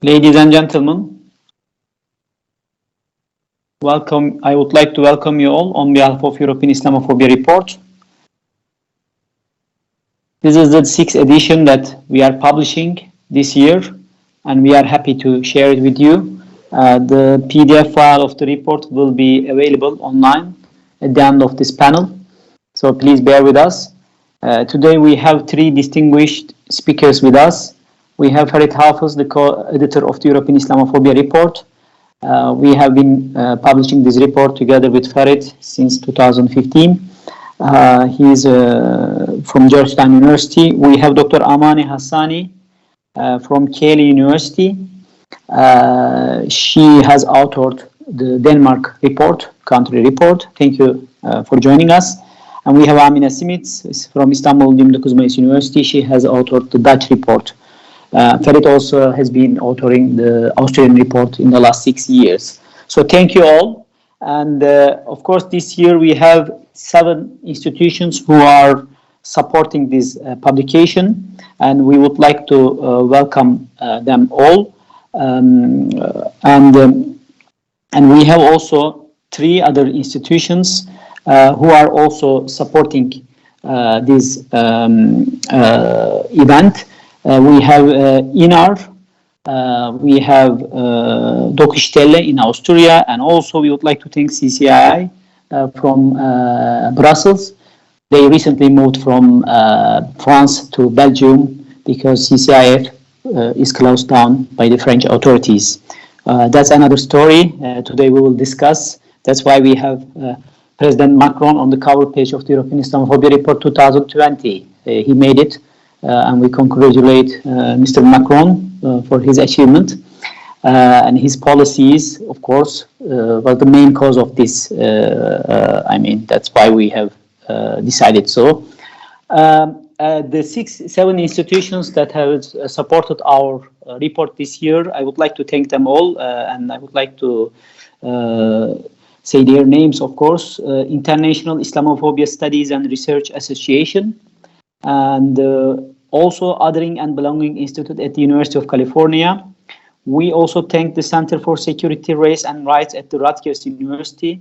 Ladies and gentlemen, welcome. I would like to welcome you all on behalf of European Islamophobia report. This is the sixth edition that we are publishing this year, and we are happy to share it with you. The PDF file of the report will be available online at the end of this panel, so please bear with us. Today we have three distinguished speakers with us. We have Farid Hafez, the co-editor of the European Islamophobia report. We have been publishing this report together with Farid since 2015. He is from Georgetown University. We have Dr. Amani Hassani from Kelly University. She has authored the Denmark report, country report. Thank you for joining us. And we have Amina Simits from Istanbul Yıldız University. She has authored the Dutch report. Farid also has been authoring the Australian report in the last 6 years. So thank you all. And of course, this year we have 7 institutions who are supporting this publication, and we would like to welcome them all. And we have also 3 other institutions who are also supporting this event. We have INAR, we have Dokistelle in Austria, and also we would like to thank CCII from Brussels. They recently moved from France to Belgium because CCIF is closed down by the French authorities. That's another story. Today we will discuss. That's why we have President Macron on the cover page of the European Islamophobia Report 2020. He made it. And we congratulate Mr. Macron for his achievement. And his policies, of course, were the main cause of this. That's why we have decided so. The 7 institutions that have supported our report this year, I would like to thank them all, and I would like to say their names, of course. International Islamophobia Studies and Research Association, and also Othering and Belonging Institute at the University of California. We also thank the Center for Security, Race and Rights at the Rutgers University.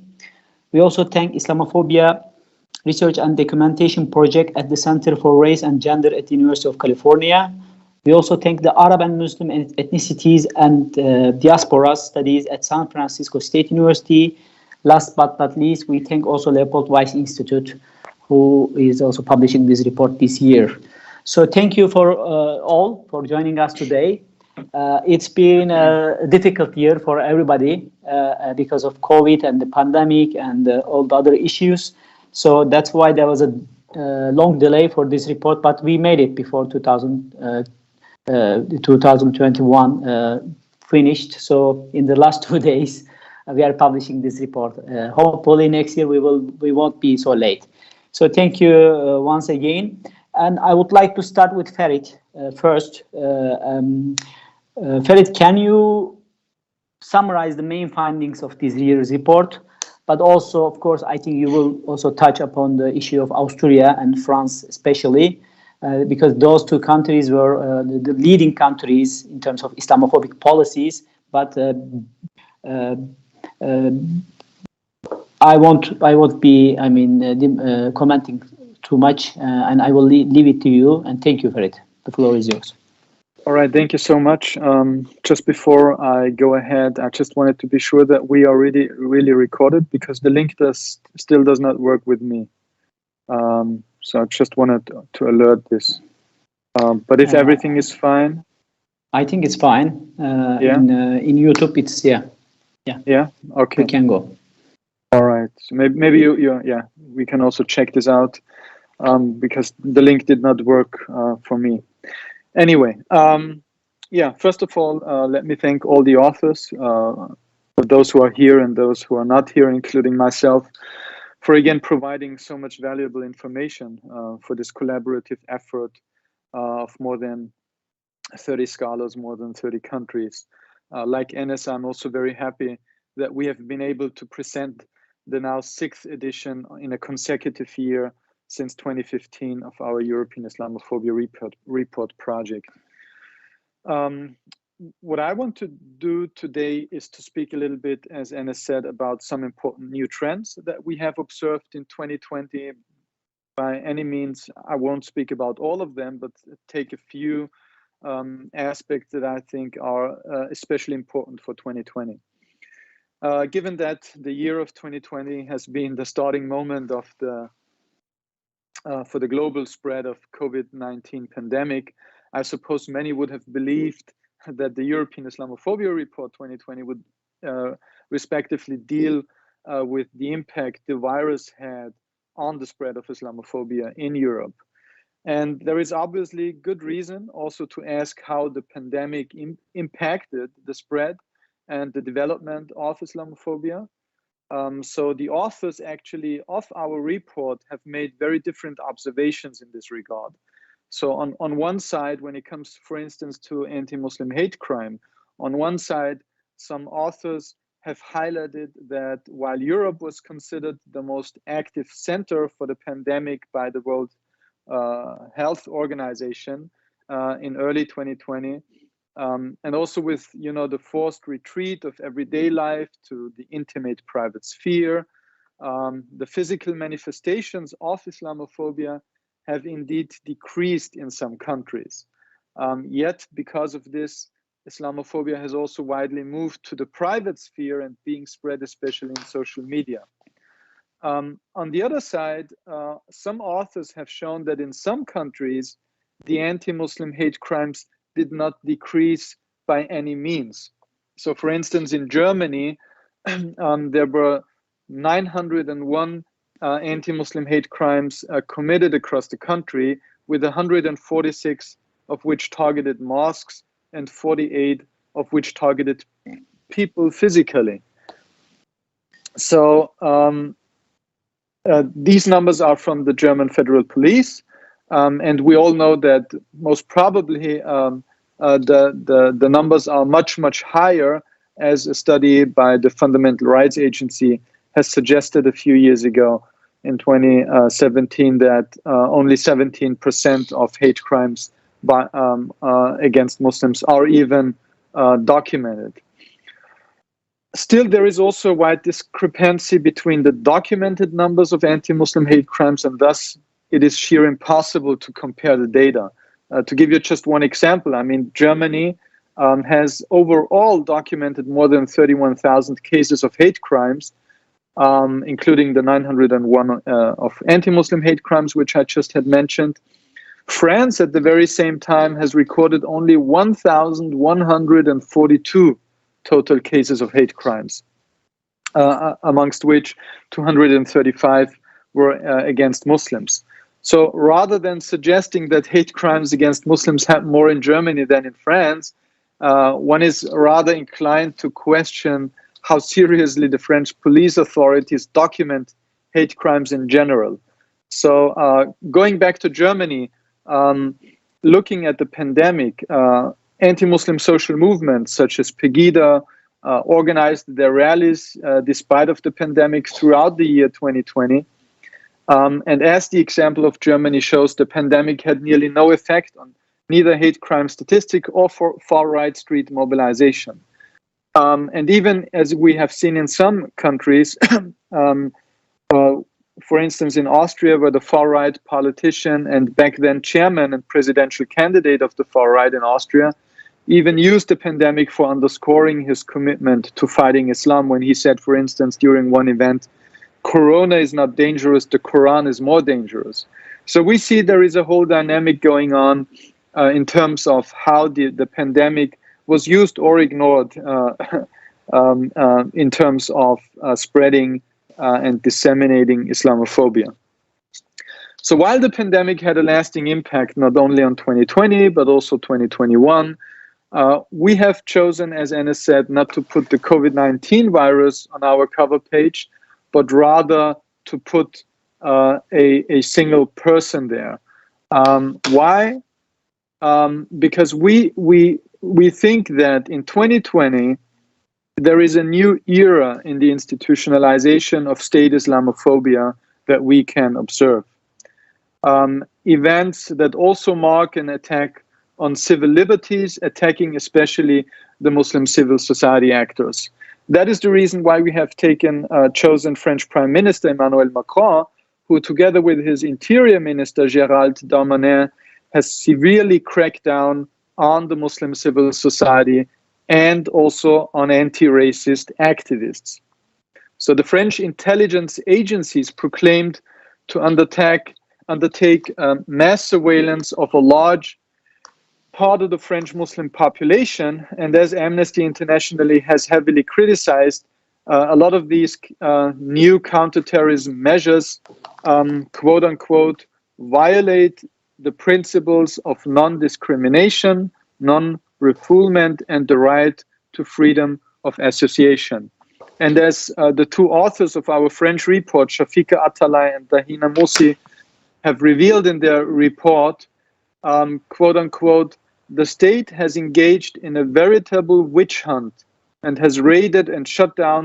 We also thank Islamophobia Research and Documentation Project at the Center for Race and Gender at the University of California. We also thank the Arab and Muslim Ethnicities and Diaspora Studies at San Francisco State University. Last but not least, we thank also Leopold Weiss Institute, who is also publishing this report this year. So thank you for all for joining us today. It's been a difficult year for everybody because of COVID and the pandemic and all the other issues. So that's why there was a long delay for this report, but we made it before 2021 finished. So in the last 2 days, we are publishing this report. Hopefully next year we won't be so late. So thank you once again. And I would like to start with Farid first. Farid, can you summarize the main findings of this year's report? But also, of course, I think you will also touch upon the issue of Austria and France especially, because those 2 countries were the leading countries in terms of Islamophobic policies. But I won't be, commenting too much, and I will leave it to you. And thank you for it. The floor is yours. All right, thank you so much. Just before I go ahead, I just wanted to be sure that we are really recorded, because the link still does not work with me. So I just wanted to alert this. But if everything is fine, I think it's fine. Yeah. In YouTube, it's yeah. Okay. We can go. All right. So maybe we can also check this out, because the link did not work for me. Anyway, first of all, let me thank all the authors, for those who are here and those who are not here, including myself, for again providing so much valuable information for this collaborative effort of more than 30 scholars, more than 30 countries. Like Enes, I'm also very happy that we have been able to present the now 6th edition in a consecutive year since 2015 of our European Islamophobia report project. what I want to do today is to speak a little bit, as Anna said, about some important new trends that we have observed in 2020. By any means, I won't speak about all of them, but take a few aspects that I think are especially important for 2020. Given that the year of 2020 has been the starting moment of for the global spread of COVID-19 pandemic, I suppose many would have believed that the European Islamophobia Report 2020 would respectively deal with the impact the virus had on the spread of Islamophobia in Europe. And there is obviously good reason also to ask how the pandemic impacted the spread and the development of Islamophobia. So the authors actually of our report have made very different observations in this regard. So on one side, when it comes, for instance, to anti-Muslim hate crime, on one side, some authors have highlighted that while Europe was considered the most active center for the pandemic by the World Health Organization in early 2020, and also with the forced retreat of everyday life to the intimate private sphere, the physical manifestations of Islamophobia have indeed decreased in some countries. Yet, because of this, Islamophobia has also widely moved to the private sphere and being spread especially in social media. On the other side, some authors have shown that in some countries, the anti-Muslim hate crimes did not decrease by any means. So for instance, in Germany, there were 901 anti-Muslim hate crimes committed across the country, with 146 of which targeted mosques and 48 of which targeted people physically. So these numbers are from the German Federal Police, and we all know that most probably the numbers are much, much higher, as a study by the Fundamental Rights Agency has suggested a few years ago in 2017 that only 17% of hate crimes against Muslims are even documented. Still, there is also a wide discrepancy between the documented numbers of anti-Muslim hate crimes, and thus it is sheer impossible to compare the data. To give you just one example, I mean, Germany has overall documented more than 31,000 cases of hate crimes, including the 901 of anti-Muslim hate crimes, which I just had mentioned. France, at the very same time, has recorded only 1,142 total cases of hate crimes, amongst which 235 were against Muslims. So rather than suggesting that hate crimes against Muslims happen more in Germany than in France, one is rather inclined to question how seriously the French police authorities document hate crimes in general. So going back to Germany, looking at the pandemic, anti-Muslim social movements such as Pegida organized their rallies despite of the pandemic throughout the year 2020. And as the example of Germany shows, the pandemic had nearly no effect on neither hate crime statistic or for far-right street mobilization. And even as we have seen in some countries, for instance, in Austria, where the far-right politician and back then chairman and presidential candidate of the far-right in Austria even used the pandemic for underscoring his commitment to fighting Islam when he said, for instance, during one event, "Corona is not dangerous, the Quran is more dangerous." So we see there is a whole dynamic going on in terms of how the pandemic was used or ignored in terms of spreading and disseminating Islamophobia. So while the pandemic had a lasting impact not only on 2020 but also 2021, we have chosen, as Anna said, not to put the COVID-19 virus on our cover page, but rather to put a single person there. Why? Because we think that in 2020, there is a new era in the institutionalization of state Islamophobia that we can observe. Events that also mark an attack on civil liberties, attacking especially the Muslim civil society actors. That is the reason why we have chosen French Prime Minister Emmanuel Macron, who together with his Interior Minister Gérald Darmanin has severely cracked down on the Muslim civil society and also on anti-racist activists. So the French intelligence agencies proclaimed to undertake mass surveillance of a large part of the French Muslim population, and as Amnesty International has heavily criticized, a lot of these new counterterrorism measures, quote unquote, violate the principles of non-discrimination, non-refoulement, and the right to freedom of association. And as the two authors of our French report, Shafika Atalay and Dahina Moussi, have revealed in their report, quote unquote, the state has engaged in a veritable witch hunt and has raided and shut down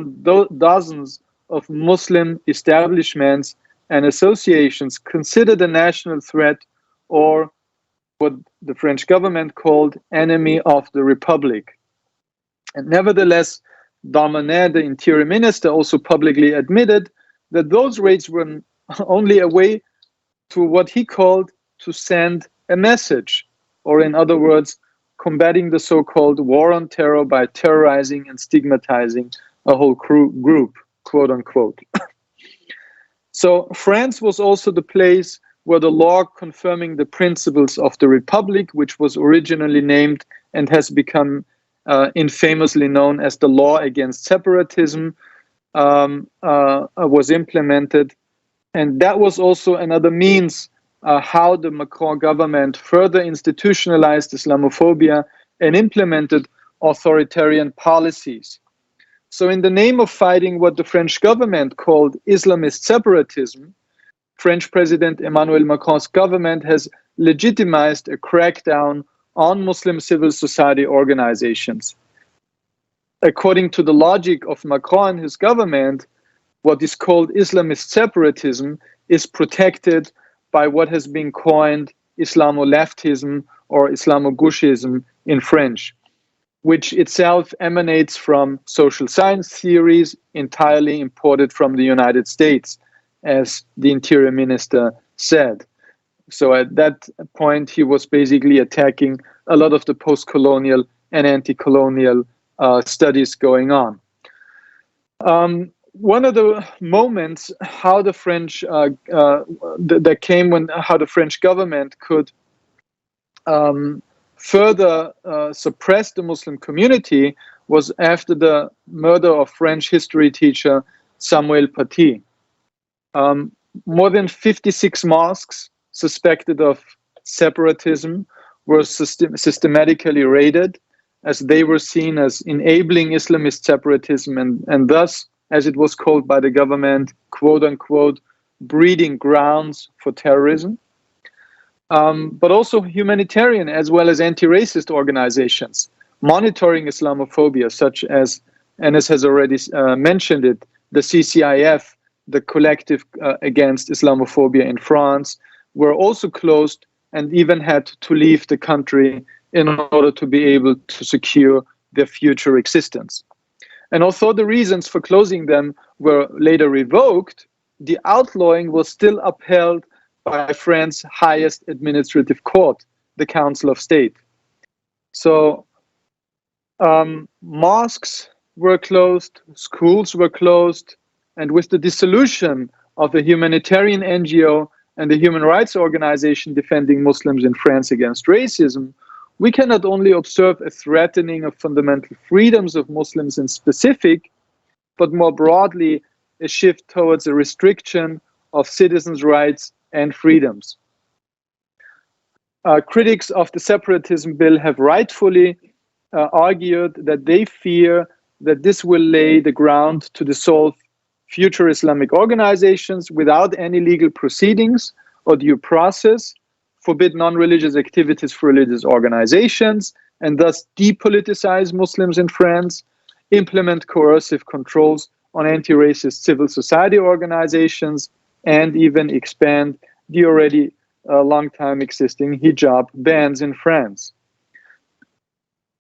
dozens of Muslim establishments and associations considered a national threat, or what the French government called enemy of the Republic. And nevertheless, Darmanin, the Interior Minister, also publicly admitted that those raids were only a way to what he called to send a message, or in other words, combating the so-called war on terror by terrorizing and stigmatizing a whole group, quote unquote. So France was also the place where the law confirming the principles of the Republic, which was originally named and has become infamously known as the law against separatism, was implemented. And that was also another means how the Macron government further institutionalized Islamophobia and implemented authoritarian policies. So in the name of fighting what the French government called Islamist separatism, French President Emmanuel Macron's government has legitimized a crackdown on Muslim civil society organizations. According to the logic of Macron and his government, what is called Islamist separatism is protected by what has been coined Islamo-leftism or Islamo-gauchism in French, which itself emanates from social science theories entirely imported from the United States, as the Interior Minister said. So at that point, he was basically attacking a lot of the post-colonial and anti-colonial studies going on. One of the moments how the French that came when how the French government could further suppress the Muslim community was after the murder of French history teacher Samuel Paty. More than 56 mosques suspected of separatism were systematically raided, as they were seen as enabling Islamist separatism and thus, as it was called by the government, quote unquote, breeding grounds for terrorism. But also humanitarian as well as anti-racist organizations monitoring Islamophobia, such as Enes has already mentioned it, the CCIF, the Collective Against Islamophobia in France, were also closed and even had to leave the country in order to be able to secure their future existence. And although the reasons for closing them were later revoked, the outlawing was still upheld by France's highest administrative court, the Council of State. So mosques were closed, schools were closed, and with the dissolution of the humanitarian NGO and the human rights organization defending Muslims in France against racism, we can not only observe a threatening of fundamental freedoms of Muslims in specific, but more broadly, a shift towards a restriction of citizens' rights and freedoms. Critics of the separatism bill have rightfully argued that they fear that this will lay the ground to dissolve future Islamic organizations without any legal proceedings or due process, forbid non-religious activities for religious organizations, and thus depoliticize Muslims in France, implement coercive controls on anti-racist civil society organizations, and even expand the already long time existing hijab bans in France.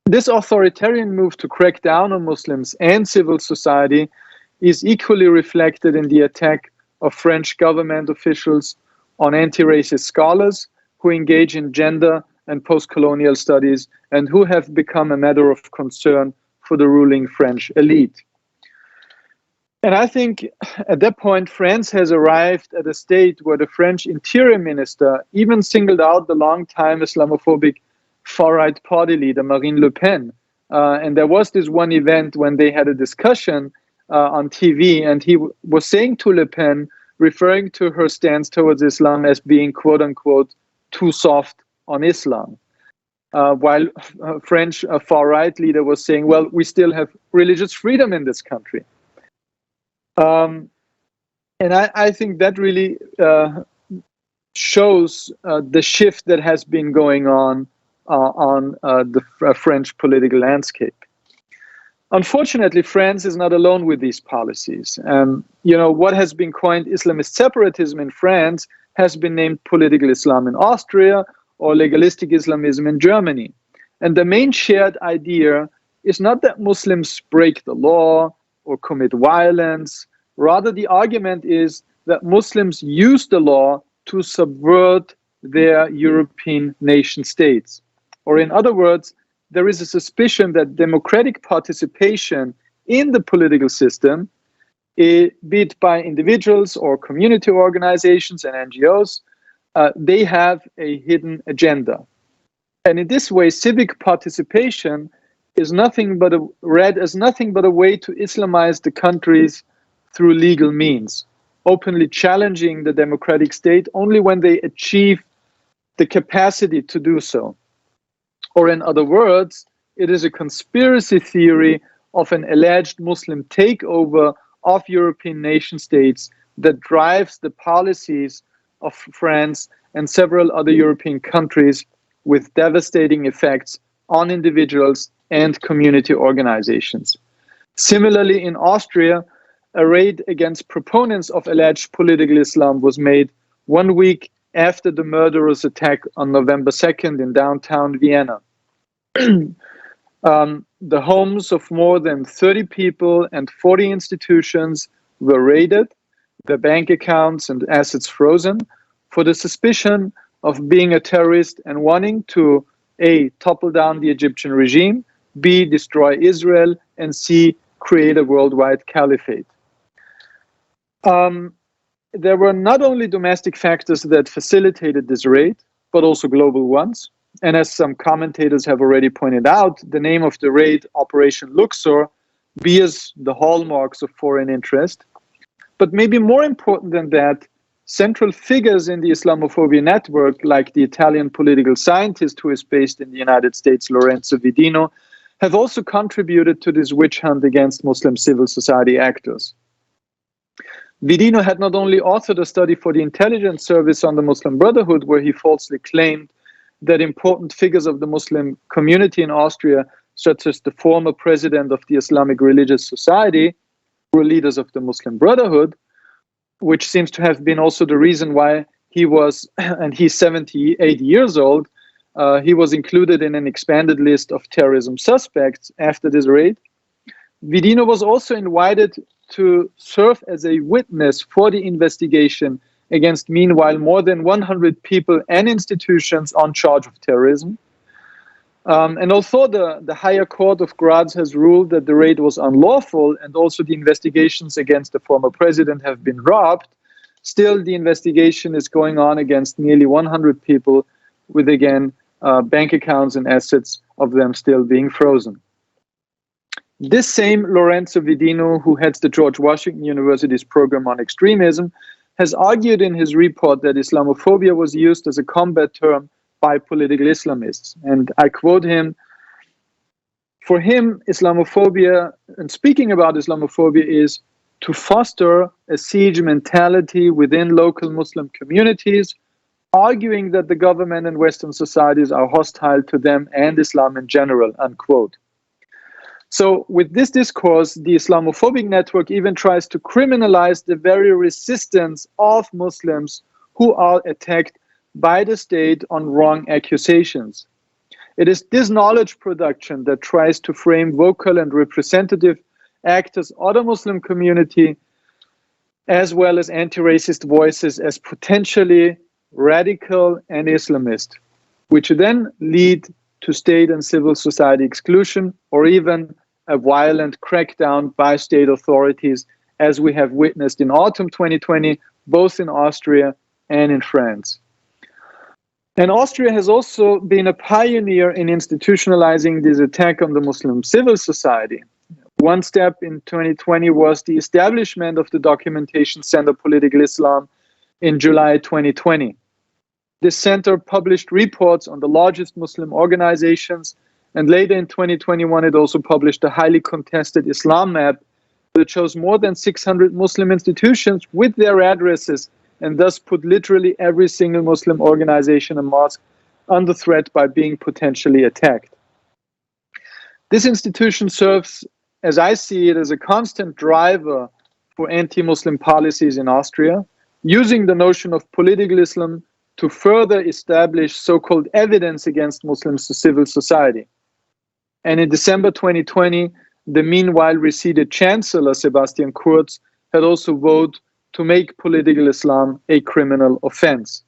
This authoritarian move to crack down on Muslims and civil society is equally reflected in the attack of French government officials on anti-racist scholars who engage in gender and post-colonial studies and who have become a matter of concern for the ruling French elite. And I think at that point, France has arrived at a state where the French interior minister even singled out the long-time Islamophobic far-right party leader, Marine Le Pen. And there was this one event when they had a discussion on TV, and he was saying to Le Pen, referring to her stance towards Islam as being, quote unquote, too soft on Islam. While French far-right leader was saying, well, we still have religious freedom in this country. And I think that really shows the shift that has been going on the French political landscape. Unfortunately, France is not alone with these policies. What has been coined Islamist separatism in France has been named political Islam in Austria or legalistic Islamism in Germany. And the main shared idea is not that Muslims break the law or commit violence. Rather, the argument is that Muslims use the law to subvert their European nation states. Or in other words, there is a suspicion that democratic participation in the political system, be it by individuals or community organizations and NGOs, they have a hidden agenda. And in this way, civic participation is read as nothing but a way to Islamize the countries through legal means, openly challenging the democratic state only when they achieve the capacity to do so. Or in other words, it is a conspiracy theory of an alleged Muslim takeover of European nation states that drives the policies of France and several other European countries with devastating effects on individuals and community organizations. Similarly, in Austria, a raid against proponents of alleged political Islam was made 1 week after the murderous attack on November 2nd in downtown Vienna. The homes of more than 30 people and 40 institutions were raided, their bank accounts and assets frozen for the suspicion of being a terrorist and wanting to A, topple down the Egyptian regime, B, destroy Israel, and C, create a worldwide caliphate. There were not only domestic factors that facilitated this raid, but also global ones. And as some commentators have already pointed out, the name of the raid, Operation Luxor, bears the hallmarks of foreign interest. But maybe more important than that, central figures in the Islamophobia network, like the Italian political scientist who is based in the United States, Lorenzo Vidino, have also contributed to this witch hunt against Muslim civil society actors. Vidino had not only authored a study for the intelligence service on the Muslim Brotherhood, where he falsely claimed that important figures of the Muslim community in Austria, such as the former president of the Islamic Religious Society, were leaders of the Muslim Brotherhood, which seems to have been also the reason why he was, and he's 78 years old, he was included in an expanded list of terrorism suspects after this raid. Vidino was also invited to serve as a witness for the investigation against, meanwhile, more than 100 people and institutions on charge of terrorism. And although the higher court of Graz has ruled that the raid was unlawful and also the investigations against the former president have been dropped, still the investigation is going on against nearly 100 people with, again, bank accounts and assets of them still being frozen. This same Lorenzo Vidino, who heads the George Washington University's program on extremism, has argued in his report that Islamophobia was used as a combat term by political Islamists. And I quote him, for him, Islamophobia, and speaking about Islamophobia, is to foster a siege mentality within local Muslim communities, arguing that the government and Western societies are hostile to them and Islam in general, unquote. So with this discourse, the Islamophobic network even tries to criminalize the very resistance of Muslims who are attacked by the state on wrong accusations. It is this knowledge production that tries to frame vocal and representative actors of the Muslim community as well as anti-racist voices as potentially radical and Islamist, which then lead to state and civil society exclusion or even a violent crackdown by state authorities, as we have witnessed in autumn 2020, both in Austria and in France. And Austria has also been a pioneer in institutionalizing this attack on the Muslim civil society. One step in 2020 was the establishment of the Documentation Center Political Islam in July 2020. This center published reports on the largest Muslim organizations, and later in 2021 it also published a highly contested Islam map that shows more than 600 Muslim institutions with their addresses, and thus put literally every single Muslim organization and mosque under threat by being potentially attacked. This institution serves, as I see it, as a constant driver for anti-Muslim policies in Austria, using the notion of political Islam to further establish so-called evidence against Muslims to civil society. And in December 2020, the meanwhile receded Chancellor Sebastian Kurz had also voted to make political Islam a criminal offense.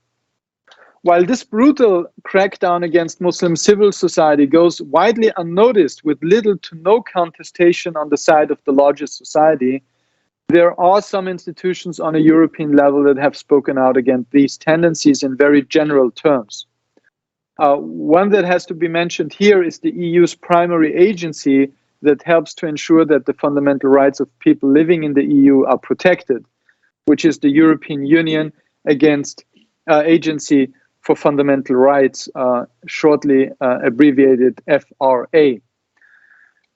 While this brutal crackdown against Muslim civil society goes widely unnoticed with little to no contestation on the side of the largest society, there are some institutions on a European level that have spoken out against these tendencies in very general terms. One that has to be mentioned here is the EU's primary agency that helps to ensure that the fundamental rights of people living in the EU are protected, which is the European Union Agency for Fundamental Rights, shortly abbreviated FRA.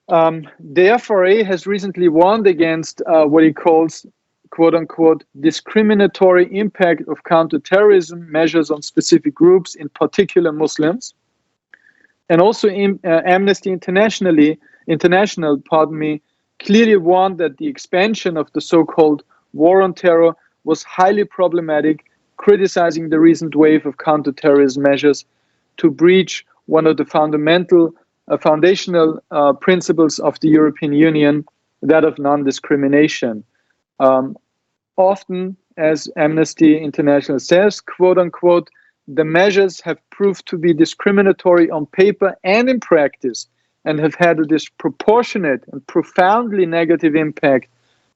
The FRA has recently warned against what he calls, quote unquote, discriminatory impact of counterterrorism measures on specific groups, in particular Muslims. And also Amnesty International, clearly warned that the expansion of the so-called war on terror was highly problematic, criticizing the recent wave of counterterrorism measures to breach one of the foundational principles of the European Union, that of non-discrimination. Often, as Amnesty International says, quote unquote, the measures have proved to be discriminatory on paper and in practice and have had a disproportionate and profoundly negative impact,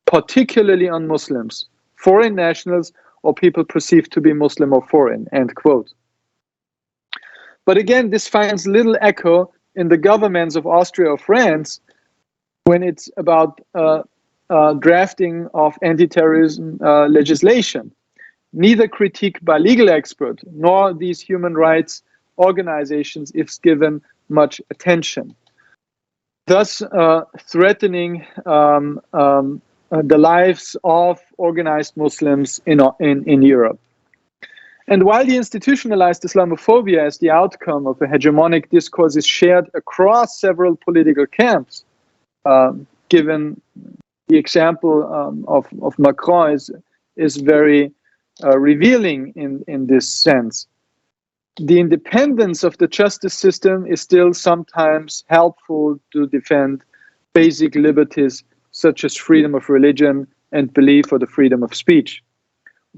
particularly on Muslims, foreign nationals, or people perceived to be Muslim or foreign, end quote. But again, this finds little echo in the governments of Austria or France when it's about drafting of anti-terrorism legislation. Neither critique by legal experts nor these human rights organizations is given much attention, thus threatening the lives of organized Muslims in Europe. And while the institutionalized Islamophobia as the outcome of a hegemonic discourse is shared across several political camps, given the example of Macron is very revealing in this sense, the independence of the justice system is still sometimes helpful to defend basic liberties such as freedom of religion and belief or the freedom of speech.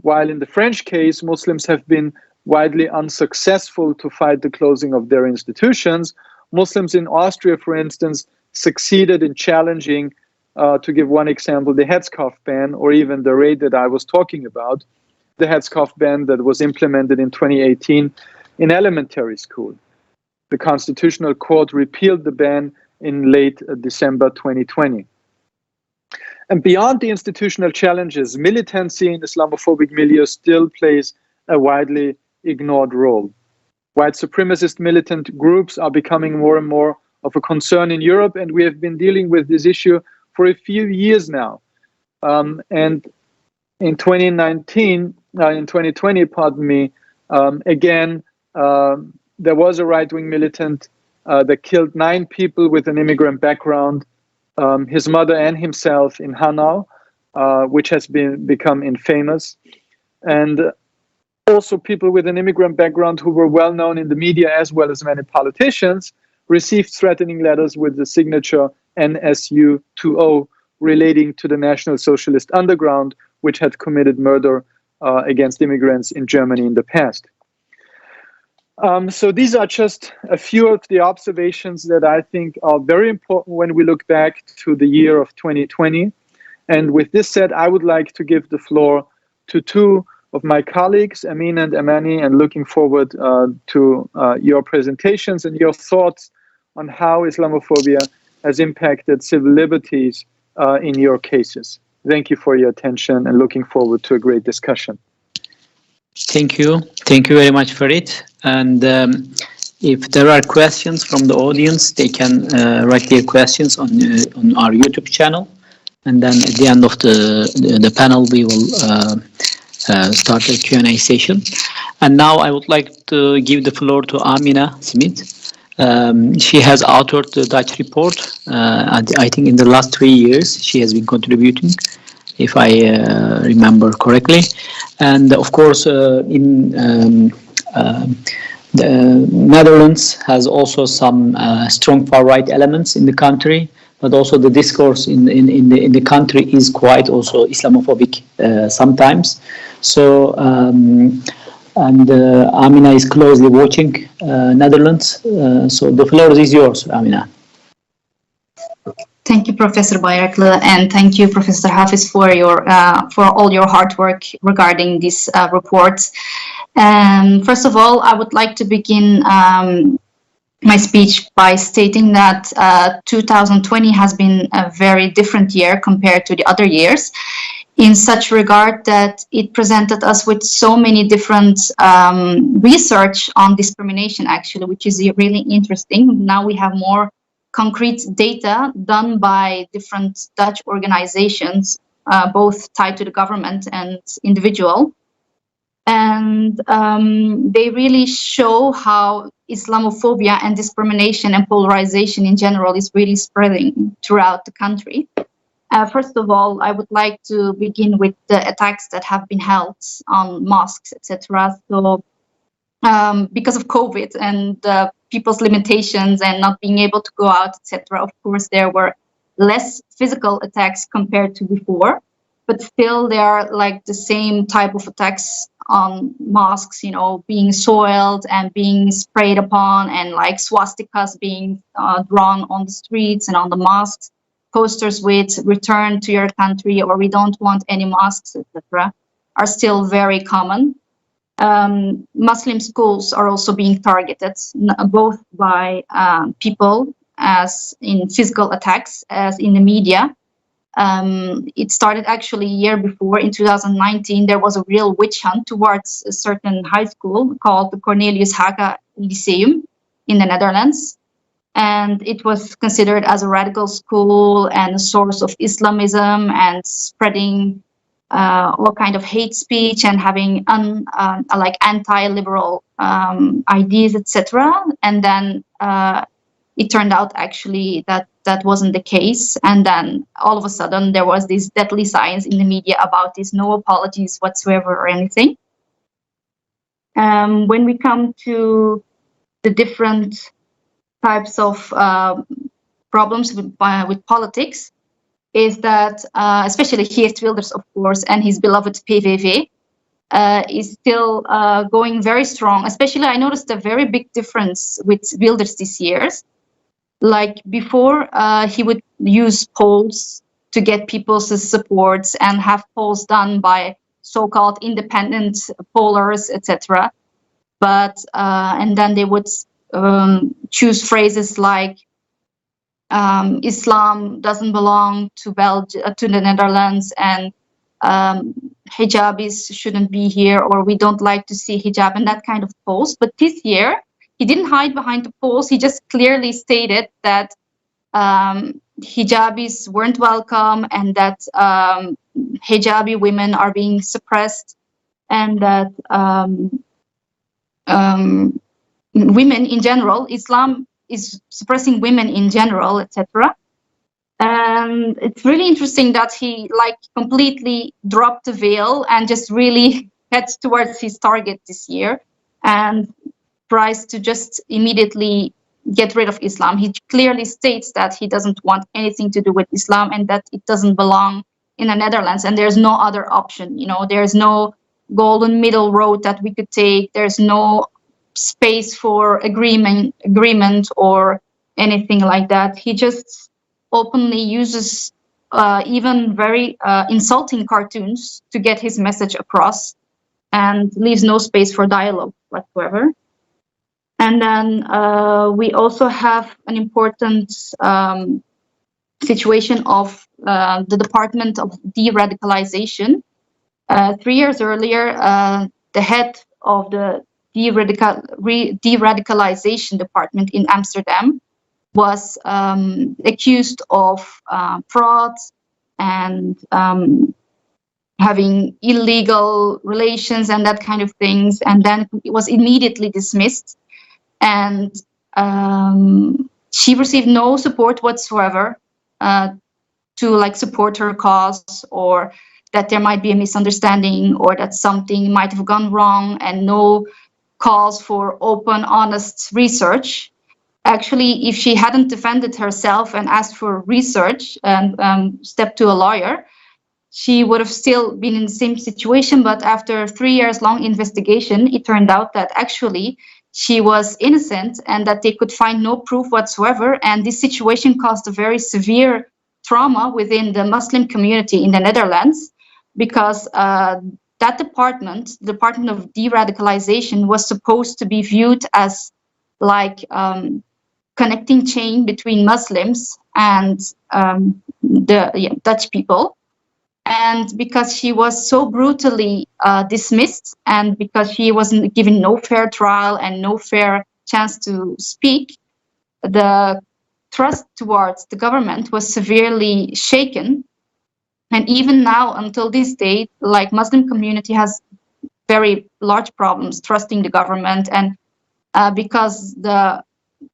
While in the French case, Muslims have been widely unsuccessful to fight the closing of their institutions, Muslims in Austria, for instance, succeeded in challenging, to give one example, the headscarf ban, or even the raid that I was talking about, the headscarf ban that was implemented in 2018 in elementary school. The Constitutional Court repealed the ban in late December 2020. And beyond the institutional challenges, militancy in Islamophobic milieu still plays a widely ignored role. White supremacist militant groups are becoming more and more of a concern in Europe, and we have been dealing with this issue for a few years now. And in 2020, again, there was a right-wing militant that killed 9 people with an immigrant background, his mother and himself in Hanau, which has become infamous. And also people with an immigrant background who were well known in the media as well as many politicians received threatening letters with the signature NSU20 relating to the National Socialist Underground, which had committed murder against immigrants in Germany in the past. So these are just a few of the observations that I think are very important when we look back to the year of 2020. And with this said, I would like to give the floor to two of my colleagues, Amin and Amani, and looking forward to your presentations and your thoughts on how Islamophobia has impacted civil liberties in your cases. Thank you for your attention and looking forward to a great discussion. Thank you. Thank you very much for it. And if there are questions from the audience, they can write their questions on our YouTube channel. And then at the end of the panel, we will start the Q&A session. And now I would like to give the floor to Amina Smith. She has authored the Dutch report. I think in the last 3 years, she has been contributing, if I remember correctly. And of course, the Netherlands has also some strong far-right elements in the country, but also the discourse in the country is quite also Islamophobic sometimes. So, Amina is closely watching Netherlands. So the floor is yours, Amina. Thank you, Professor Bayraklı, and thank you, Professor Hafiz, for all your hard work regarding this report. First of all, I would like to begin my speech by stating that 2020 has been a very different year compared to the other years, in such regard that it presented us with so many different research on discrimination, actually, which is really interesting. Now we have more concrete data done by different Dutch organizations, both tied to the government and individual. And they really show how Islamophobia and discrimination and polarization in general is really spreading throughout the country. First of all, I would like to begin with the attacks that have been held on mosques, etc. So because of COVID and people's limitations and not being able to go out, etc., of course, there were less physical attacks compared to before, but still there are like the same type of attacks on mosques, you know, being soiled and being sprayed upon, and like swastikas being drawn on the streets and on the mosques, posters with "return to your country" or "we don't want any mosques," etc., are still very common. Muslim schools are also being targeted, both by people as in physical attacks, as in the media. It started actually a year before. In 2019, there was a real witch hunt towards a certain high school called the Cornelius Haga Lyceum in the Netherlands. And it was considered as a radical school and a source of Islamism and spreading all kind of hate speech and having like anti-liberal ideas, etc. And then it turned out actually that that wasn't the case. And then all of a sudden there was these deadly signs in the media about this, no apologies whatsoever or anything. When we come to the different types of problems with politics, is that especially Geert Wilders, of course, and his beloved PVV is still going very strong. Especially, I noticed a very big difference with Wilders this year. Like before, he would use polls to get people's supports and have polls done by so-called independent pollers, etc. But and then they would choose phrases like Islam doesn't belong to to the Netherlands, and hijabis shouldn't be here, or we don't like to see hijab, and that kind of polls. But this year, he didn't hide behind the polls. He just clearly stated that hijabis weren't welcome, and that hijabi women are being suppressed, and that women in general, Islam is suppressing women in general, etc. And it's really interesting that he like completely dropped the veil and just really heads towards his target this year and tries to just immediately get rid of Islam. He clearly states that he doesn't want anything to do with Islam and that it doesn't belong in the Netherlands, and there's no other option. You know, there's no golden middle road that we could take. There's no space for agreement or anything like that. He just openly uses even very insulting cartoons to get his message across and leaves no space for dialogue whatsoever. And then we also have an important situation of the Department of De-Radicalization. 3 years earlier, the head of the de-radicalization department in Amsterdam was accused of fraud and having illegal relations and that kind of things, and then it was immediately dismissed. And she received no support whatsoever to like support her cause, or that there might be a misunderstanding, or that something might have gone wrong, and no calls for open, honest research. Actually, if she hadn't defended herself and asked for research and stepped to a lawyer, she would have still been in the same situation. But after 3 years long investigation, it turned out that actually she was innocent and that they could find no proof whatsoever. And this situation caused a very severe trauma within the Muslim community in the Netherlands, because that department, the Department of De-Radicalization, was supposed to be viewed as like connecting chain between Muslims and the Dutch people. And because she was so brutally dismissed, and because she wasn't given no fair trial and no fair chance to speak, the trust towards the government was severely shaken. And even now, until this day, like Muslim community has very large problems trusting the government, and because the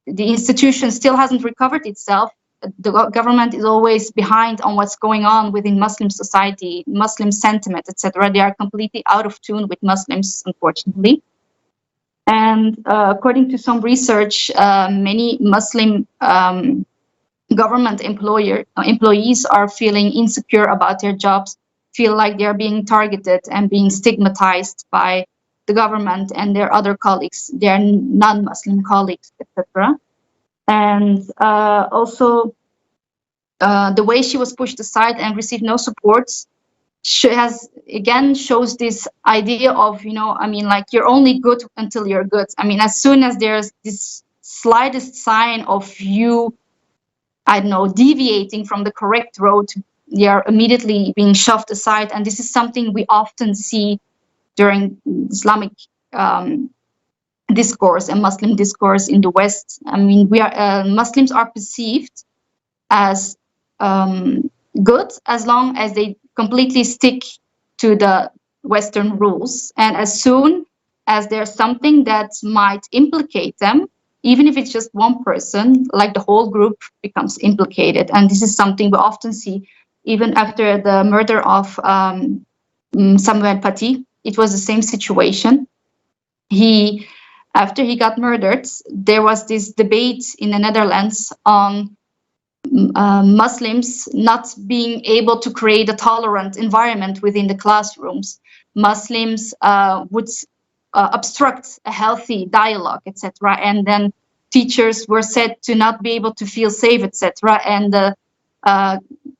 institution still hasn't recovered itself, the government is always behind on what's going on within Muslim society, Muslim sentiment, etc. They are completely out of tune with Muslims, unfortunately. And according to some research, many Muslim government employees are feeling insecure about their jobs, feel like they're being targeted and being stigmatized by the government and their other colleagues, their non-Muslim colleagues, etc. And also the way she was pushed aside and received no support shows this idea of, you know, I mean, like, you're only good until you're good. I mean, as soon as there's this slightest sign of you, I don't know, deviating from the correct road, you're immediately being shoved aside. And this is something we often see during Islamic discourse and Muslim discourse in the West. I mean, Muslims are perceived as good as long as they completely stick to the Western rules. And as soon as there's something that might implicate them, even if it's just one person, like the whole group becomes implicated. And this is something we often see even after the murder of Samuel Paty. It was the same situation. After he got murdered, there was this debate in the Netherlands on Muslims not being able to create a tolerant environment within the classrooms. Muslims would obstruct a healthy dialogue, etc. And then teachers were said to not be able to feel safe, etc. And the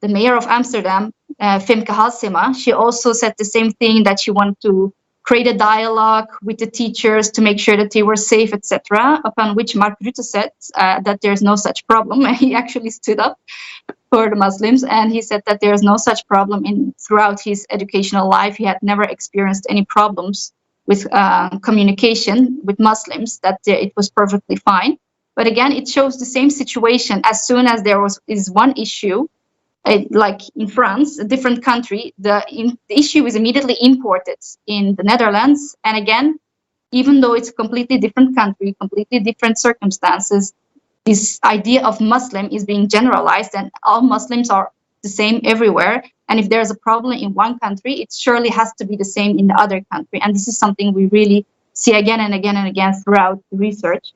mayor of Amsterdam, Femke Halsema, she also said the same thing, that she wanted to create a dialogue with the teachers to make sure that they were safe, etc. Upon which Mark Rutte said that there's no such problem. He actually stood up for the Muslims, and he said that there's no such problem throughout his educational life. He had never experienced any problems with communication with Muslims, that it was perfectly fine. But again, it shows the same situation. As soon as there is one issue, like in France, a different country, the issue is immediately imported in the Netherlands. And again, even though it's a completely different country, completely different circumstances, this idea of Muslim is being generalized, and all Muslims are the same everywhere. And if there's a problem in one country, it surely has to be the same in the other country. And this is something we really see again and again and again throughout the research.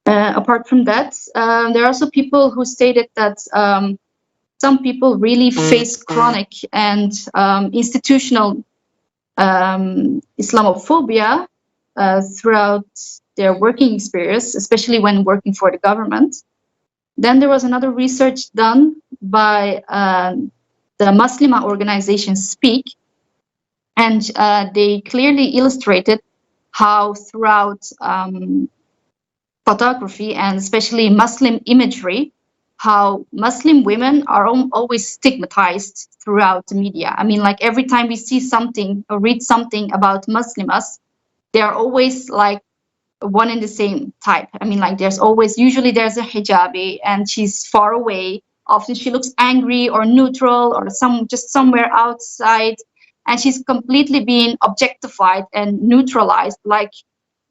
Apart from that, there are also people who stated that some people really face chronic and institutional Islamophobia throughout their working experience, especially when working for the government. Then there was another research done by the Muslima organization Speak, and they clearly illustrated how throughout photography and especially Muslim imagery, how Muslim women are always stigmatized throughout the media. I mean, like every time we see something or read something about Muslimas, they are always like one and the same type. I mean, like usually there's a hijabi and she's far away. Often she looks angry or neutral or just somewhere outside, and she's completely being objectified and neutralized, like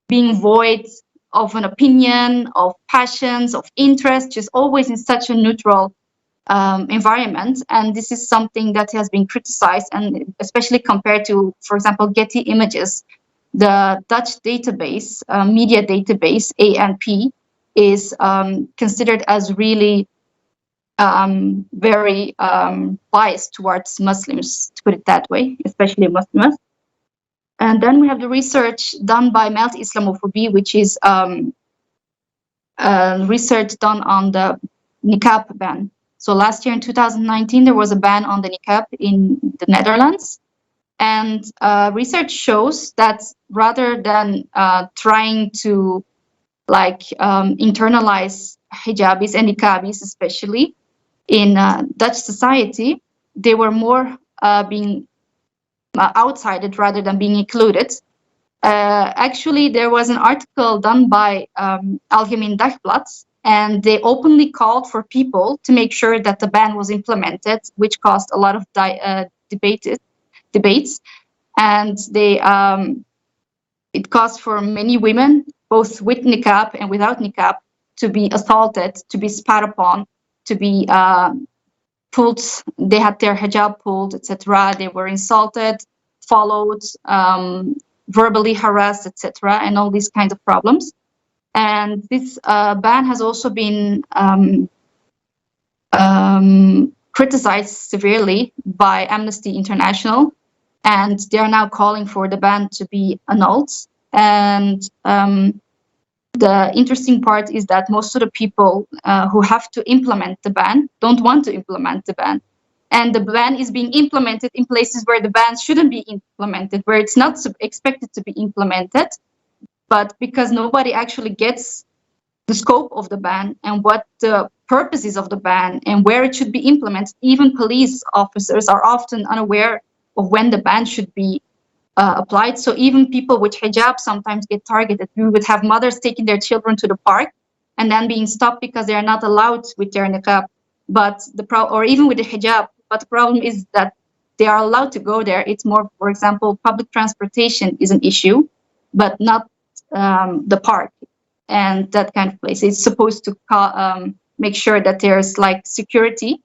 being void of an opinion, of passions, of interest, just always in such a neutral environment. And this is something that has been criticized, and especially compared to, for example, Getty Images, the Dutch database, media database, ANP, is considered as really very biased towards Muslims, to put it that way, especially Muslims. And then we have the research done by Melt Islamophobia, which is research done on the niqab ban. So last year in 2019, there was a ban on the niqab in the Netherlands. And research shows that rather than trying to internalize hijabis and niqabis, especially in Dutch society, they were more being outsided rather than being included. Actually, there was an article done by Algemeen Dagblad, and they openly called for people to make sure that the ban was implemented, which caused a lot of debates, and it caused for many women, both with niqab and without niqab, to be assaulted, to be spat upon, to be pulled. They had their hijab pulled, etc. They were insulted, followed, verbally harassed, etc., and all these kinds of problems. And this ban has also been criticized severely by Amnesty International, and they are now calling for the ban to be annulled. And the interesting part is that most of the people who have to implement the ban don't want to implement the ban. And the ban is being implemented in places where the ban shouldn't be implemented, where it's not expected to be implemented. But because nobody actually gets the scope of the ban and what the purpose is of the ban and where it should be implemented, even police officers are often unaware of when the ban should be applied. So even people with hijab sometimes get targeted. We would have mothers taking their children to the park and then being stopped because they are not allowed with their niqab, or even with the hijab. But the problem is that they are allowed to go there. It's more, for example, public transportation is an issue, but not the park and that kind of place. It's supposed to make sure that there's like security,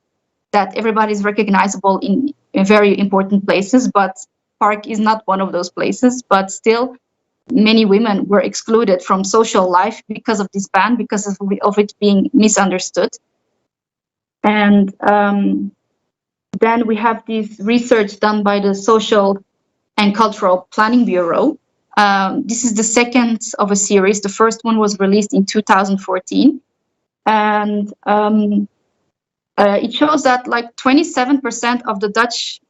that everybody is recognizable in very important places, but park is not one of those places. But still, many women were excluded from social life because of this ban, because of it being misunderstood. And then we have this research done by the Social and Cultural Planning Bureau. This is the second of a series. The first one was released in 2014. And it shows that like 27% of the Dutch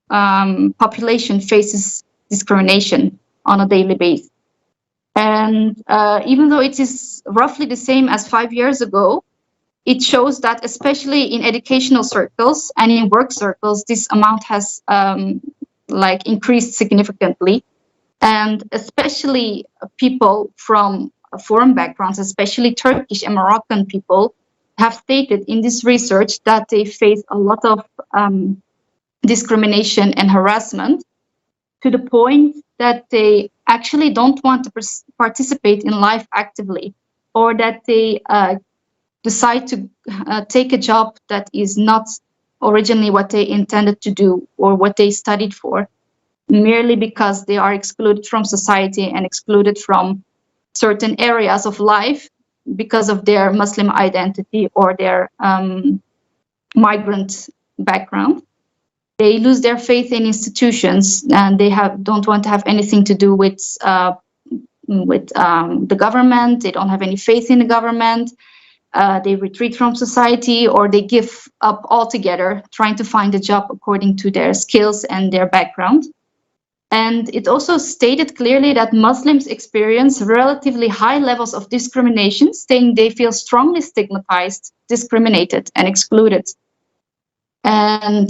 population faces discrimination on a daily basis. And even though it is roughly the same as 5 years ago, it shows that especially in educational circles and in work circles, this amount has increased significantly. And especially people from foreign backgrounds, especially Turkish and Moroccan people, have stated in this research that they face a lot of discrimination and harassment, to the point that they actually don't want to participate in life actively, or that they decide to take a job that is not originally what they intended to do or what they studied for, merely because they are excluded from society and excluded from certain areas of life because of their Muslim identity or their migrant background. They lose their faith in institutions, and they don't want to have anything to do with the government. They don't have any faith in the government. They retreat from society, or they give up altogether, trying to find a job according to their skills and their background. And it also stated clearly that Muslims experience relatively high levels of discrimination, saying they feel strongly stigmatized, discriminated, and excluded. And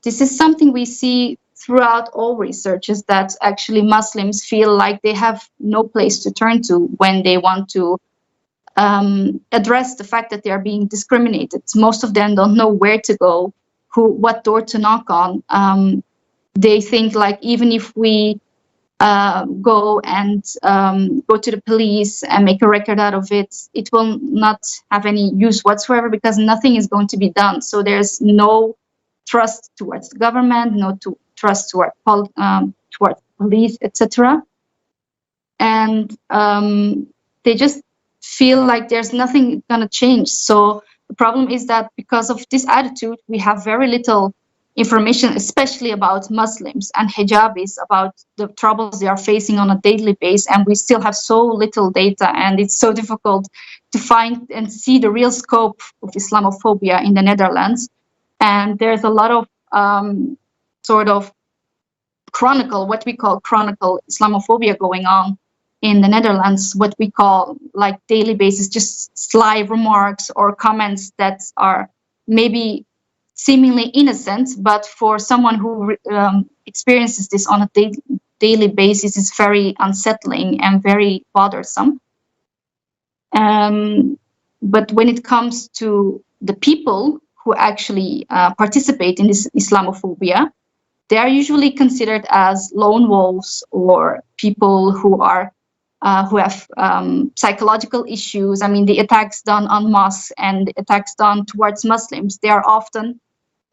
this is something we see throughout all researches, that actually Muslims feel like they have no place to turn to when they want to address the fact that they are being discriminated. Most of them don't know where to go, what door to knock on. They think like, even if we go and go to the police and make a record out of it, it will not have any use whatsoever, because nothing is going to be done. So there's no trust towards the government, no trust towards police, etc. And they just feel like there's nothing going to change. So the problem is that because of this attitude, we have very little information, especially about Muslims and hijabis, about the troubles they are facing on a daily basis, and we still have so little data, and it's so difficult to find and see the real scope of Islamophobia in the Netherlands. And there's a lot of sort of what we call chronicle Islamophobia going on in the Netherlands, what we call like daily basis, just sly remarks or comments that are maybe seemingly innocent, but for someone who experiences this on a daily basis, is very unsettling and very bothersome. But when it comes to the people who actually participate in this Islamophobia, they are usually considered as lone wolves, or people who have psychological issues. I mean, the attacks done on mosques and the attacks done towards Muslims, they are often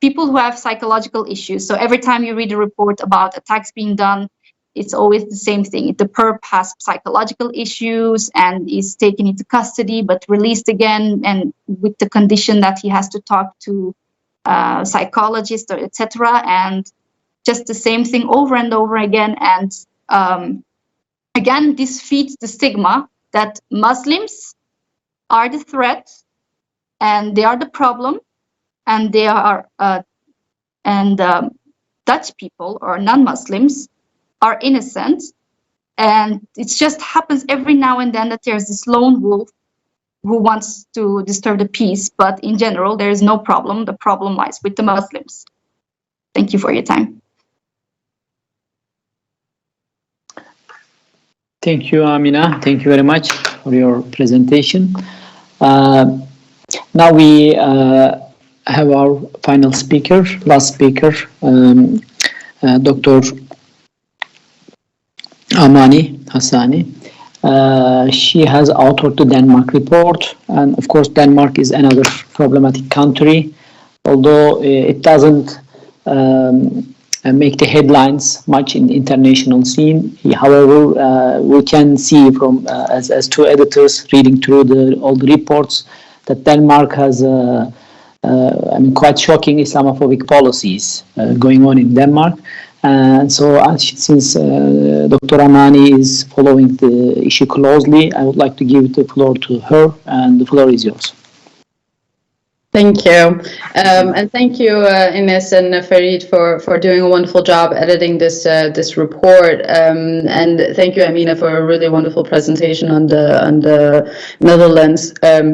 people who have psychological issues. So every time you read a report about attacks being done, it's always the same thing. The perp has psychological issues and is taken into custody but released again, and with the condition that he has to talk to psychologists or etc. And just the same thing over and over again. And again, this feeds the stigma that Muslims are the threat and they are the problem, and they are Dutch people or non-Muslims are innocent. And it just happens every now and then that there's this lone wolf who wants to disturb the peace, but in general there is no problem. The problem lies with the Muslims. Thank you for your time. Thank you, Amina. Thank you very much for your presentation. Now we have our final speaker, last speaker, Dr. Amani Hassani. She has authored the Denmark report, and of course Denmark is another problematic country, although it doesn't make the headlines much in the international scene. However, we can see from as two editors reading through all the reports that Denmark has quite shocking Islamophobic policies going on in Denmark. And so since Dr. Amani is following the issue closely, I would like to give the floor to her, and the floor is yours. Thank you. And thank you, Ines and Farid, for doing a wonderful job editing this report. And thank you, Amina, for a really wonderful presentation on the Netherlands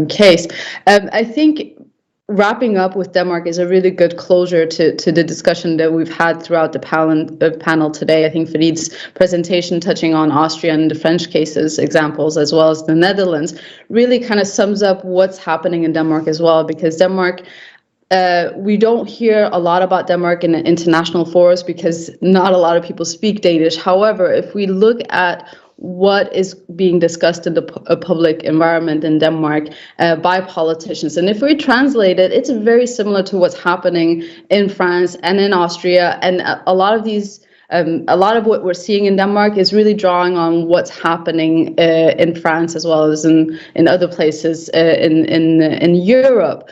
case. I think wrapping up with Denmark is a really good closure to the discussion that we've had throughout the panel today. I think Farid's presentation touching on Austria and the French cases examples, as well as the Netherlands, really kind of sums up what's happening in Denmark as well, because Denmark, we don't hear a lot about Denmark in international forums because not a lot of people speak Danish. However, if we look at what is being discussed in the public environment in Denmark by politicians. And if we translate it, it's very similar to what's happening in France and in Austria, and a lot of these. A lot of what we're seeing in Denmark is really drawing on what's happening in France as well as in other places in Europe.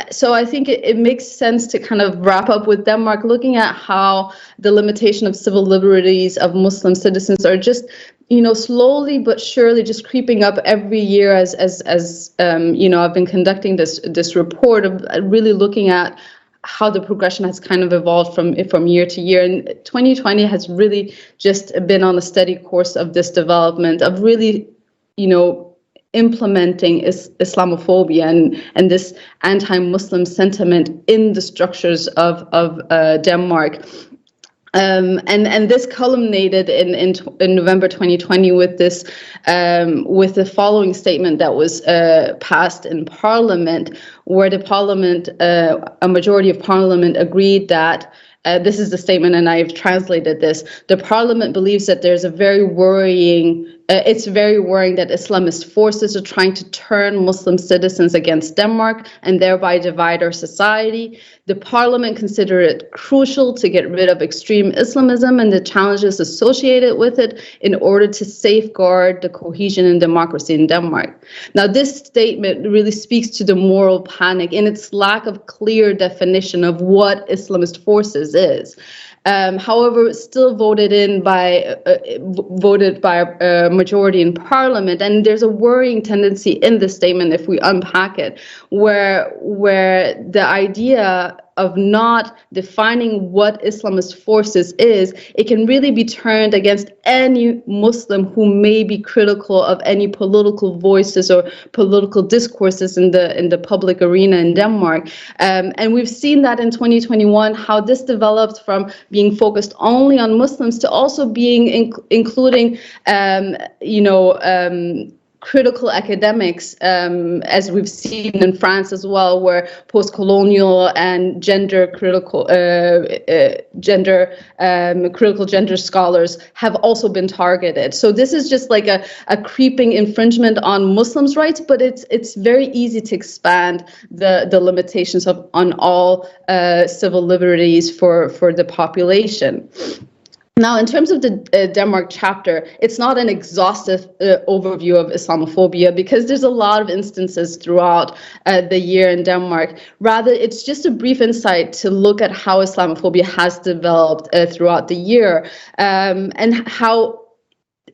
So I think it makes sense to kind of wrap up with Denmark, looking at how the limitation of civil liberties of Muslim citizens are just, slowly but surely just creeping up every year as I've been conducting this report of really looking at how the progression has kind of evolved from year to year. And 2020 has really just been on a steady course of this development, of really, implementing Islamophobia and this anti-Muslim sentiment in the structures of Denmark. And this culminated in November 2020 with this with the following statement that was passed in Parliament, where the Parliament, a majority of Parliament, agreed that. This is the statement, and I've translated this. The Parliament believes that there's a very worrying. It's very worrying that Islamist forces are trying to turn Muslim citizens against Denmark and thereby divide our society. The Parliament consider it crucial to get rid of extreme Islamism and the challenges associated with it in order to safeguard the cohesion and democracy in Denmark. Now, this statement really speaks to the moral panic in its lack of clear definition of what Islamist forces is. However, it's still voted by a majority in Parliament, and there's a worrying tendency in this statement, if we unpack it, where the idea of not defining what Islamist forces is, it can really be turned against any Muslim who may be critical of any political voices or political discourses in the public arena in Denmark. And we've seen that in 2021, how this developed from being focused only on Muslims to also being including, critical academics, as we've seen in France as well, where post-colonial and critical gender scholars have also been targeted. So this is just like a creeping infringement on Muslims' rights, but it's very easy to expand the limitations on all civil liberties for the population. Now, in terms of the Denmark chapter, it's not an exhaustive overview of Islamophobia because there's a lot of instances throughout the year in Denmark. Rather, it's just a brief insight to look at how Islamophobia has developed throughout the year and how,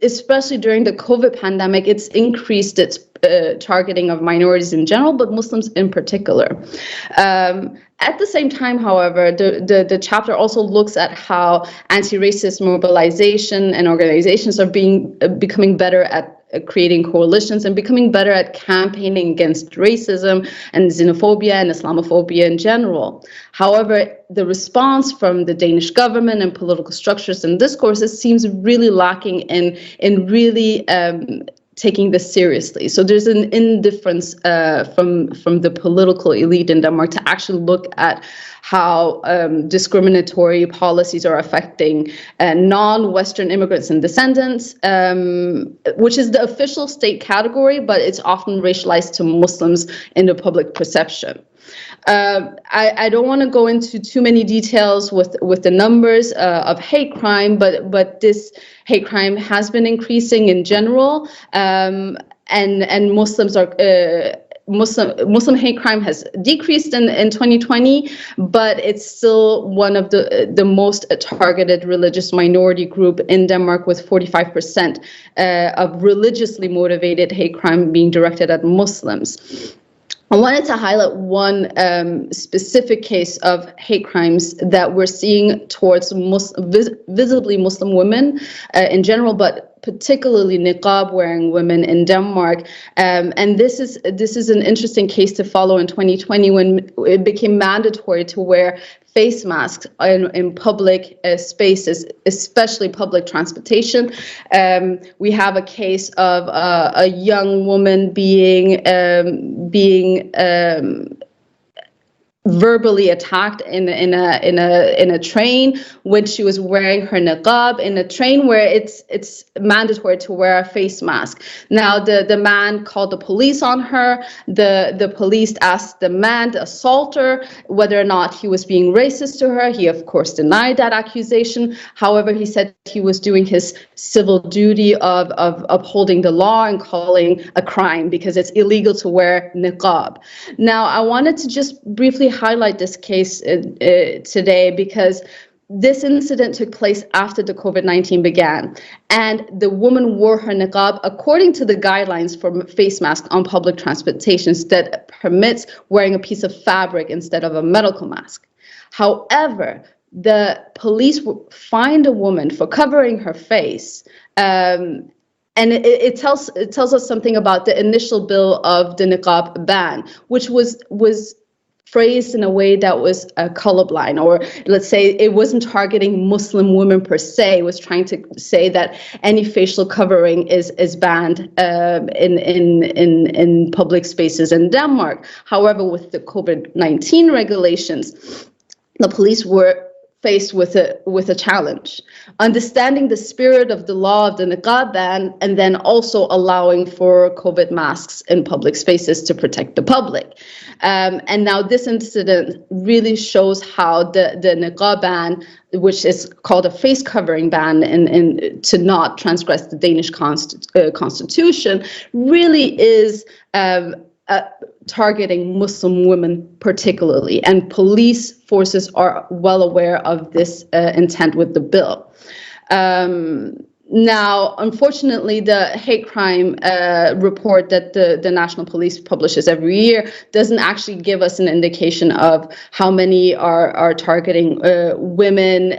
especially during the COVID pandemic, it's increased its targeting of minorities in general, but Muslims in particular. At the same time, however, the chapter also looks at how anti-racist mobilization and organizations are becoming better at creating coalitions and becoming better at campaigning against racism and xenophobia and Islamophobia in general. However, the response from the Danish government and political structures and discourses seems really lacking in really taking this seriously. So there's an indifference from the political elite in Denmark to actually look at how discriminatory policies are affecting non-Western immigrants and descendants, which is the official state category, but it's often racialized to Muslims in the public perception. I don't want to go into too many details with the numbers of hate crime, but this hate crime has been increasing in general, and Muslims are Muslim hate crime has decreased in 2020, but it's still one of the most targeted religious minority group in Denmark, with 45% of religiously motivated hate crime being directed at Muslims. I wanted to highlight one specific case of hate crimes that we're seeing towards visibly Muslim women in general, but particularly niqab-wearing women in Denmark. And this is an interesting case to follow in 2020, when it became mandatory to wear face masks in public spaces, especially public transportation. We have a case of a young woman being verbally attacked in a train when she was wearing her niqab, in a train where it's mandatory to wear a face mask. Now the man called the police on her. The police asked the man, the assaulter, whether or not he was being racist to her. He of course denied that accusation. However, he said he was doing his civil duty of upholding the law and calling a crime because it's illegal to wear niqab. Now I wanted to just briefly highlight this case today because this incident took place after the COVID-19 began, and the woman wore her niqab according to the guidelines for face masks on public transportation that permits wearing a piece of fabric instead of a medical mask. However, the police fined a woman for covering her face, and it tells us something about the initial bill of the niqab ban, which was phrased in a way that was colorblind, or let's say it wasn't targeting Muslim women per se. It was trying to say that any facial covering is banned in public spaces in Denmark. However, with the COVID-19 regulations, the police were faced with a challenge, understanding the spirit of the law of the niqab ban, and then also allowing for COVID masks in public spaces to protect the public. And now this incident really shows how the niqab ban, which is called a face covering ban and to not transgress the Danish constitution, really is targeting Muslim women particularly, and police forces are well aware of this intent with the bill. Now, unfortunately, the hate crime report that the National Police publishes every year doesn't actually give us an indication of how many are targeting women.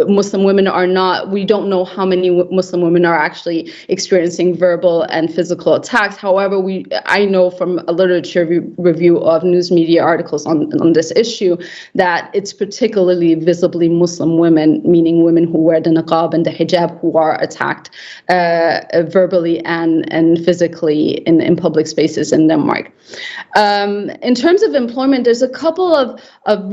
Muslim women are not, we don't know how many Muslim women are actually experiencing verbal and physical attacks. However, I know from a literature review of news media articles on this issue that it's particularly visibly Muslim women, meaning women who wear the niqab and the hijab, who are attacked verbally and physically in public spaces in Denmark. In terms of employment, there's a couple of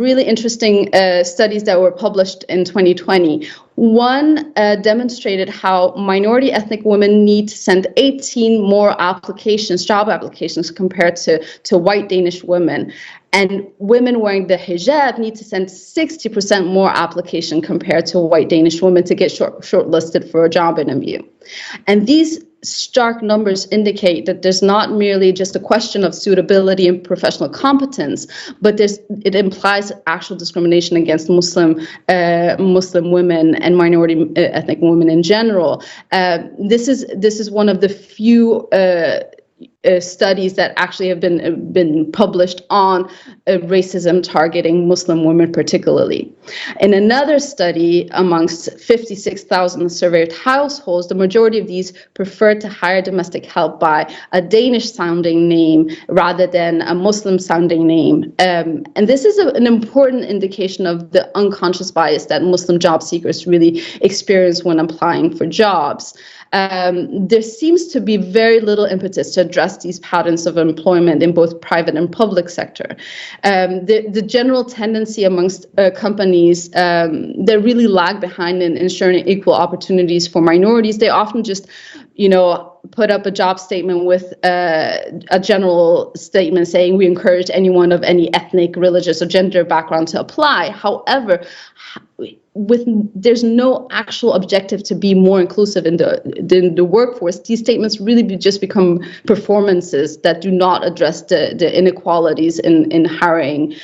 really interesting studies that were published in 2020. One demonstrated how minority ethnic women need to send 18 more applications, job applications, compared to white Danish women. And women wearing the hijab need to send 60% more application compared to white Danish women to get shortlisted for a job interview. And these stark numbers indicate that there's not merely just a question of suitability and professional competence, but it implies actual discrimination against Muslim women and minority ethnic women in general. This is one of the few studies that actually have been published on racism targeting Muslim women particularly. In another study, amongst 56,000 surveyed households, the majority of these preferred to hire domestic help by a Danish-sounding name rather than a Muslim-sounding name. And this is an important indication of the unconscious bias that Muslim job seekers really experience when applying for jobs. There seems to be very little impetus to address these patterns of employment in both private and public sector. The general tendency amongst companies, they really lag behind in ensuring equal opportunities for minorities. They often just, put up a job statement with a general statement saying we encourage anyone of any ethnic, religious, or gender background to apply. However, there's no actual objective to be more inclusive in the workforce. These statements really just become performances that do not address the inequalities in hiring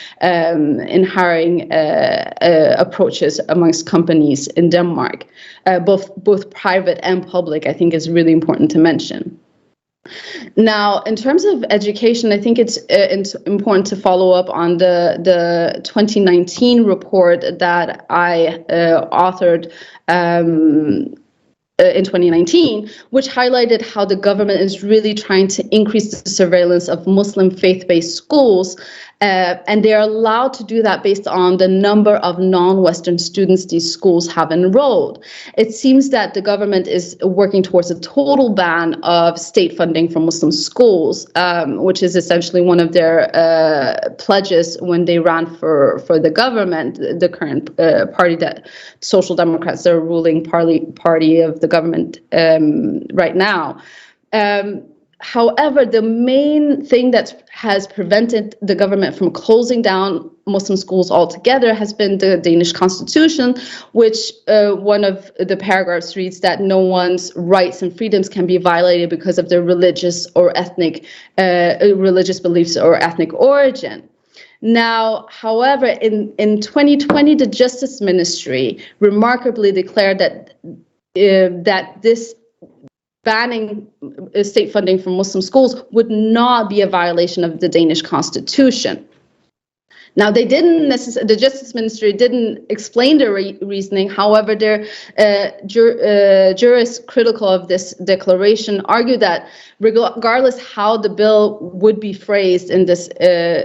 approaches amongst companies in Denmark, both private and public. I think is really important to mention. Now, in terms of education, I think it's important to follow up on the 2019 report that I authored in 2019, which highlighted how the government is really trying to increase the surveillance of Muslim faith-based schools And they're allowed to do that based on the number of non-Western students these schools have enrolled. It seems that the government is working towards a total ban of state funding for Muslim schools, which is essentially one of their pledges when they ran for the government, the current party, that Social Democrats, the ruling party of the government right now. However, the main thing that has prevented the government from closing down Muslim schools altogether has been the Danish constitution, which one of the paragraphs reads that no one's rights and freedoms can be violated because of their religious or ethnic religious beliefs or ethnic origin. Now, however, in 2020, the Justice Ministry remarkably declared that that this banning state funding for Muslim schools would not be a violation of the Danish constitution. Now, they didn't necessarily, the Justice Ministry didn't explain their reasoning. However, their jurists critical of this declaration argue that regardless how the bill would be phrased in this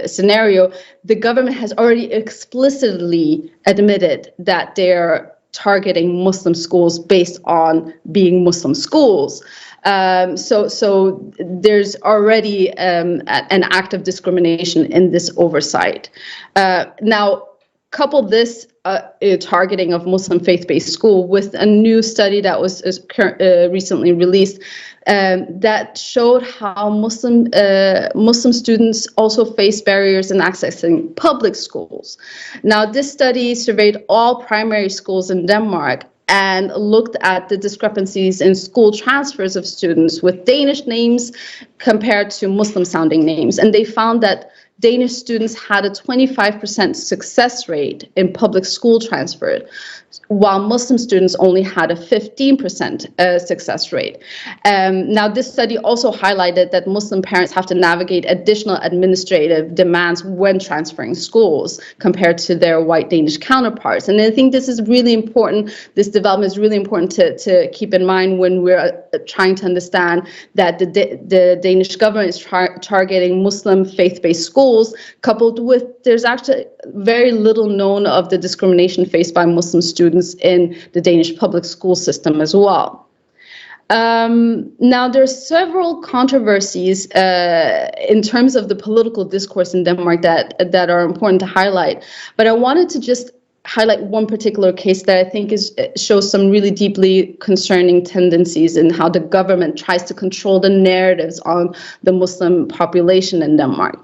scenario, the government has already explicitly admitted that they're targeting Muslim schools based on being Muslim schools. So there's already an act of discrimination in this oversight. Now, couple this targeting of Muslim faith-based school with a new study that was recently released that showed how Muslim students also face barriers in accessing public schools. Now, this study surveyed all primary schools in Denmark and looked at the discrepancies in school transfers of students with Danish names compared to Muslim-sounding names. And they found that Danish students had a 25% success rate in public school transfer, while Muslim students only had a 15% success rate. Now, this study also highlighted that Muslim parents have to navigate additional administrative demands when transferring schools compared to their white Danish counterparts. And I think this is really important. This development is really important to keep in mind when we're trying to understand that the Danish government is targeting Muslim faith-based schools, coupled with there's actually very little known of the discrimination faced by Muslim students in the Danish public school system as well. Now, there's several controversies in terms of the political discourse in Denmark that are important to highlight, but I wanted to just highlight one particular case that I think shows some really deeply concerning tendencies in how the government tries to control the narratives on the Muslim population in Denmark.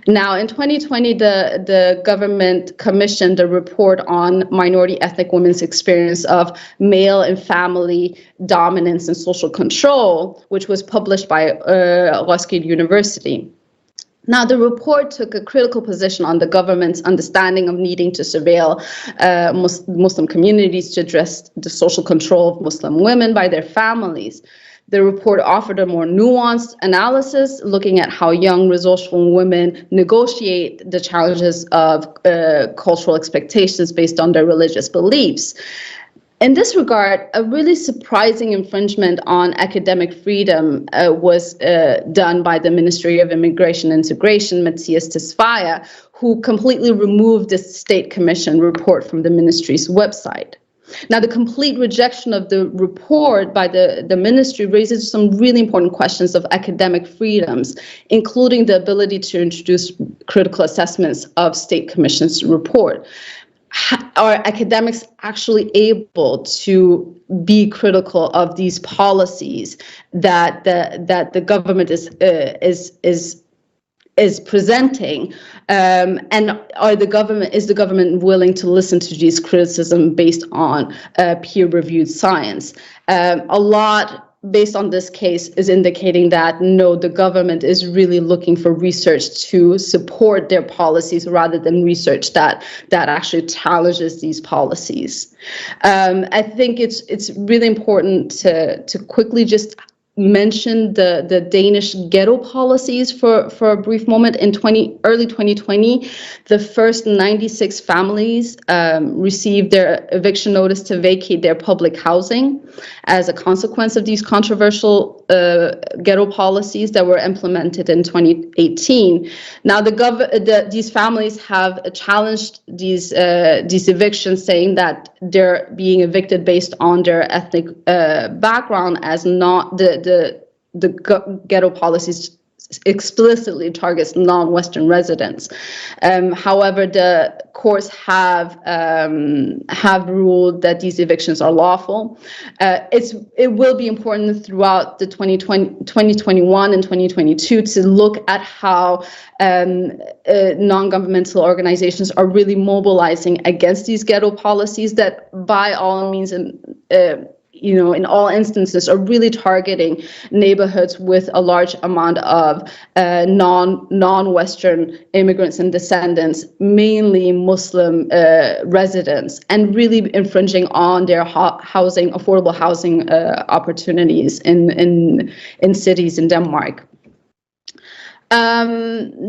Now, in 2020, the government commissioned a report on minority ethnic women's experience of male and family dominance and social control, which was published by Roskilde University. Now, the report took a critical position on the government's understanding of needing to surveil Muslim communities to address the social control of Muslim women by their families. The report offered a more nuanced analysis, looking at how young, resourceful women negotiate the challenges of cultural expectations based on their religious beliefs. In this regard, a really surprising infringement on academic freedom was done by the Ministry of Immigration and Integration, Mathias Tesfaye, who completely removed the State Commission report from the ministry's website. Now, the complete rejection of the report by the ministry raises some really important questions of academic freedoms, including the ability to introduce critical assessments of State Commission's report. Are academics actually able to be critical of these policies that the government is presenting, and is the government willing to listen to these criticisms based on peer-reviewed science? A lot based on this case is indicating that no, the government is really looking for research to support their policies rather than research that actually challenges these policies. I think it's really important to quickly just mention the Danish ghetto policies for a brief moment. In early 2020, the first 96 families received their eviction notice to vacate their public housing as a consequence of these controversial ghetto policies that were implemented in 2018. Now, these families have challenged these evictions, saying that they're being evicted based on their ethnic background, as not the ghetto policies explicitly targets non-Western residents. However, the courts have ruled that these evictions are lawful. It will be important throughout the 2021 and 2022 to look at how non-governmental organizations are really mobilizing against these ghetto policies that, by all means, in all instances, are really targeting neighborhoods with a large amount of non-Western immigrants and descendants, mainly Muslim residents, and really infringing on their affordable housing opportunities in cities in Denmark.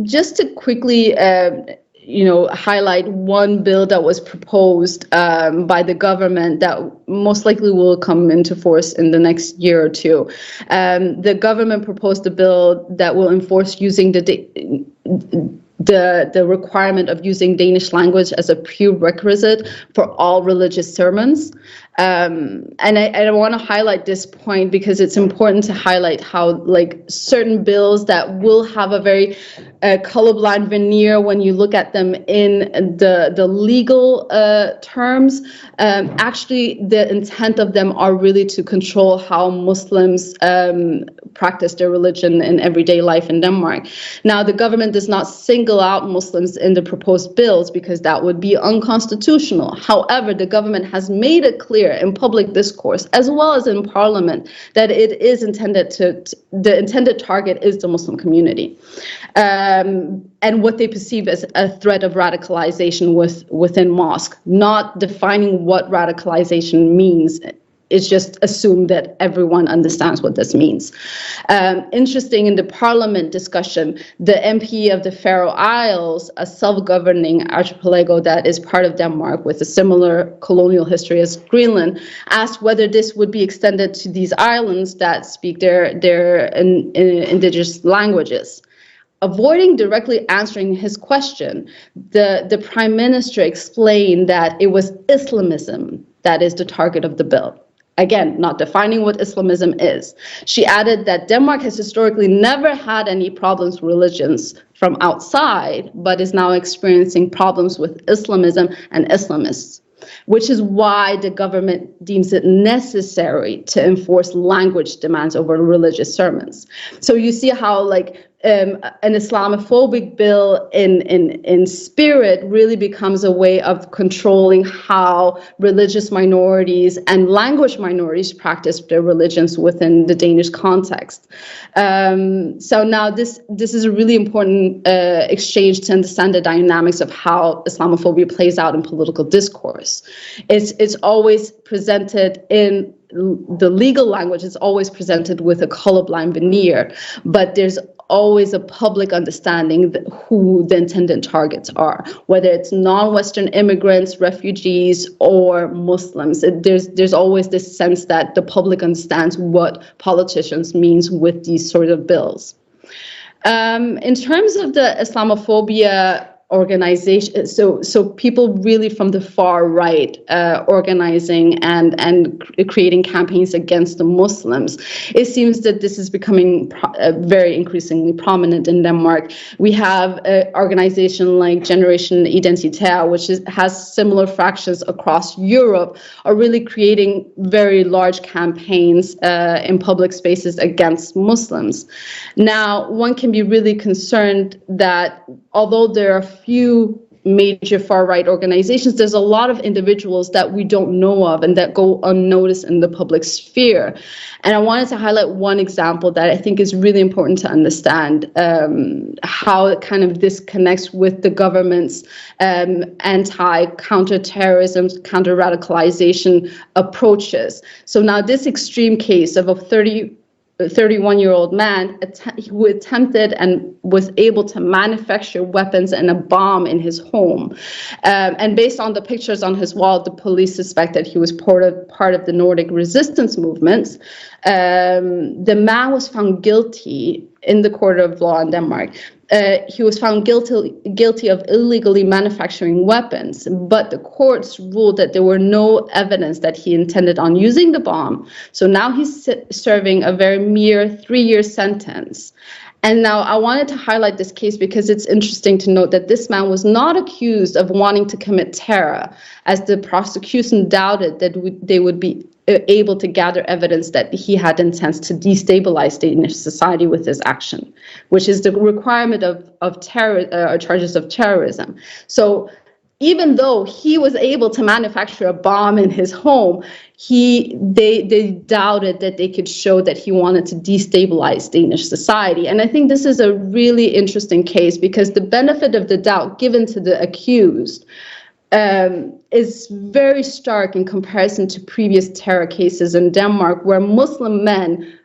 Just to quickly highlight one bill that was proposed by the government that most likely will come into force in the next year or two. The government proposed a bill that will enforce using the requirement of using Danish language as a prerequisite for all religious sermons. And I want to highlight this point because it's important to highlight how certain bills that will have a very colorblind veneer when you look at them in the legal terms. Actually, the intent of them are really to control how Muslims practice their religion in everyday life in Denmark. Now, the government does not single out Muslims in the proposed bills because that would be unconstitutional. However, the government has made it clear in public discourse as well as in parliament that it is intended the intended target is the Muslim community, and what they perceive as a threat of radicalization within mosque, not defining what radicalization means. It's just assumed that everyone understands what this means. Interesting, in the parliament discussion, the MP of the Faroe Isles, a self-governing archipelago that is part of Denmark with a similar colonial history as Greenland, asked whether this would be extended to these islands that speak their indigenous languages. Avoiding directly answering his question, the Prime Minister explained that it was Islamism that is the target of the bill. Again, not defining what Islamism is. She added that Denmark has historically never had any problems with religions from outside, but is now experiencing problems with Islamism and Islamists, which is why the government deems it necessary to enforce language demands over religious sermons. So you see how an Islamophobic bill in spirit really becomes a way of controlling how religious minorities and language minorities practice their religions within the Danish context. So now this is a really important exchange to understand the dynamics of how Islamophobia plays out in political discourse. It's always presented in the legal language, is always presented with a colorblind veneer, but there's always a public understanding who the intended targets are, whether it's non-Western immigrants, refugees, or Muslims. There's always this sense that the public understands what politicians means with these sort of bills. In terms of the Islamophobia organization, so people really from the far right organizing and creating campaigns against the Muslims. It seems that this is becoming very increasingly prominent in Denmark. We have an organization like Generation Identitaire, which has similar fractions across Europe, are really creating very large campaigns in public spaces against Muslims. Now, one can be really concerned that although there are few major far-right organizations, there's a lot of individuals that we don't know of and that go unnoticed in the public sphere. And I wanted to highlight one example that I think is really important to understand how kind of this connects with the government's anti-counterterrorism, counter-radicalization approaches. So now this extreme case of a 31-year-old man who attempted and was able to manufacture weapons and a bomb in his home. And based on the pictures on his wall, the police suspect that he was part of the Nordic resistance movements. The man was found guilty in the court of law in Denmark. He was found guilty of illegally manufacturing weapons, but the courts ruled that there were no evidence that he intended on using the bomb. So now he's serving a very mere 3-year sentence. And now I wanted to highlight this case because it's interesting to note that this man was not accused of wanting to commit terror, as the prosecution doubted that they would be able to gather evidence that he had intents to destabilize Danish society with his action, which is the requirement of charges of terrorism. So even though he was able to manufacture a bomb in his home, they doubted that they could show that he wanted to destabilize Danish society. And I think this is a really interesting case because the benefit of the doubt given to the accused is very stark in comparison to previous terror cases in Denmark, where Muslim men,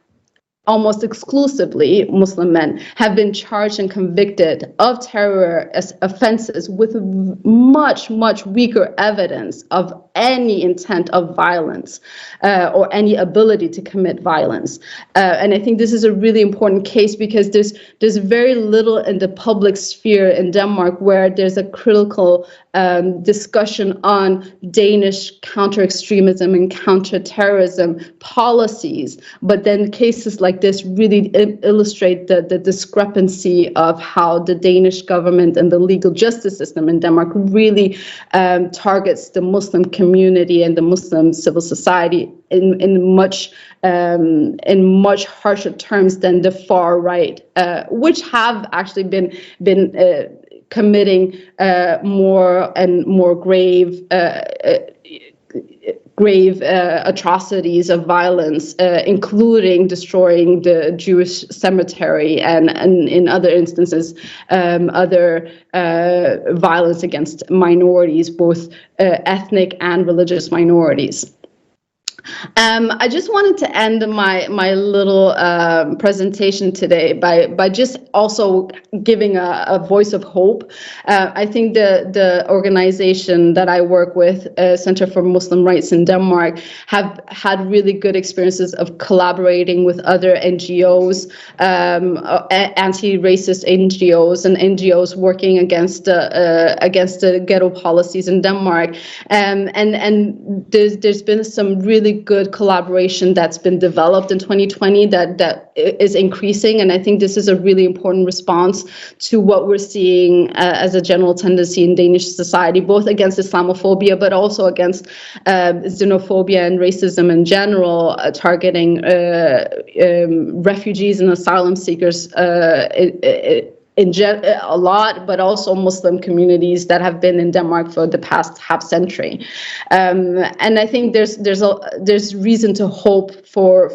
almost exclusively Muslim men, have been charged and convicted of terror offenses with much, much weaker evidence of any intent of violence or any ability to commit violence. And I think this is a really important case because there's very little in the public sphere in Denmark where there's a critical discussion on Danish counter-extremism and counter-terrorism policies. But then cases like this really illustrate the discrepancy of how the Danish government and the legal justice system in Denmark really targets the Muslim community and the Muslim civil society in much harsher terms than the far right, which have actually been committing more and more grave atrocities of violence, including destroying the Jewish cemetery and in other instances, other violence against minorities, both ethnic and religious minorities. I just wanted to end my little presentation today by just also giving a voice of hope. I think the organization that I work with, Center for Muslim Rights in Denmark, have had really good experiences of collaborating with other NGOs, anti-racist NGOs and NGOs working against the ghetto policies in Denmark. And there's been some really good collaboration that's been developed in 2020 that is increasing, and I think this is a really important response to what we're seeing as a general tendency in Danish society, both against Islamophobia but also against xenophobia and racism in general, targeting refugees and asylum seekers a lot, but also Muslim communities that have been in Denmark for the past half century, and I think there's reason to hope for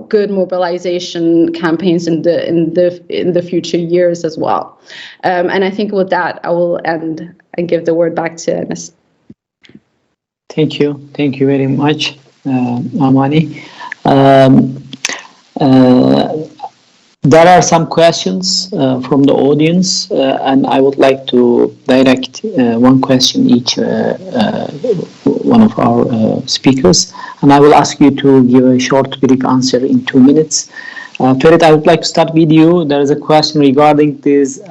good mobilization campaigns in the future years as well. And I think with that, I will end and give the word back to Enes. Thank you very much, Amani. There are some questions from the audience, and I would like to direct one question each one of our speakers, and I will ask you to give a short, brief answer in 2 minutes. Ferit, I would like to start with you. There is a question regarding these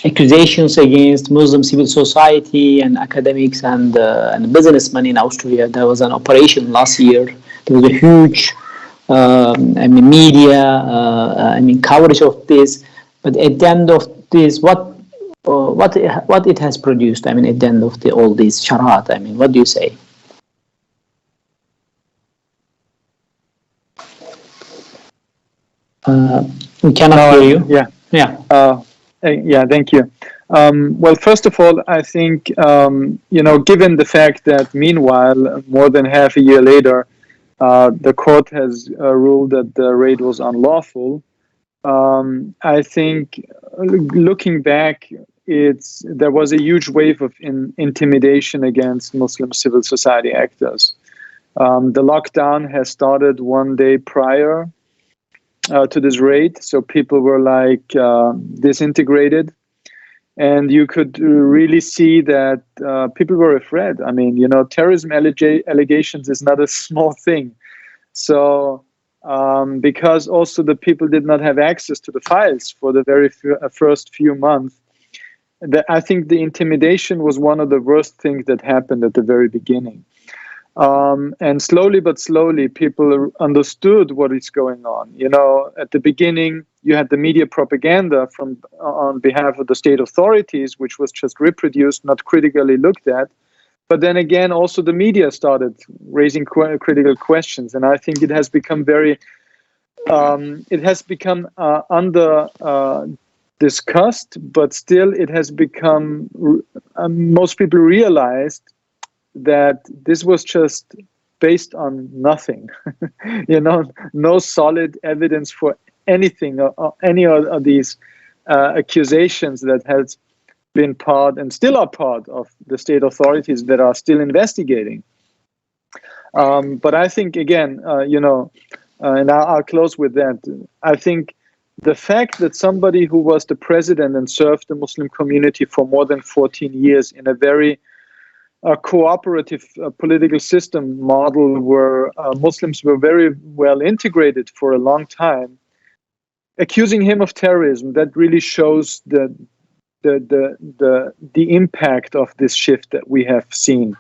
accusations against Muslim civil society and academics and businessmen in Austria. There was an operation last year. There was a huge media, coverage of this, but at the end of this, what it has produced? At the end of all this charade, what do you say? We cannot hear you. Yeah. Thank you. Well, first of all, I think given the fact that meanwhile, more than half a year later, the court has ruled that the raid was unlawful. I think, looking back, there was a huge wave of intimidation against Muslim civil society actors. The lockdown has started one day prior, to this raid. So people were like disintegrated. And you could really see that people were afraid. I mean, you know, terrorism allegations is not a small thing. So because also the people did not have access to the files for the very first few months, I think the intimidation was one of the worst things that happened at the very beginning. And slowly but slowly, people understood what is going on. You know, at the beginning, you had the media propaganda on behalf of the state authorities, which was just reproduced, not critically looked at. But then again, also the media started raising critical questions, and I think it has become under discussed, but still it has become. Most people realized that this was just based on nothing, you know, no solid evidence for anything or any of these accusations that has been part and still are part of the state authorities that are still investigating. But I think, again, you know, and I'll close with that. I think the fact that somebody who was the president and served the Muslim community for more than 14 years in a very cooperative political system model where Muslims were very well integrated for a long time, accusing him of terrorism, that really shows the impact of this shift that we have seen.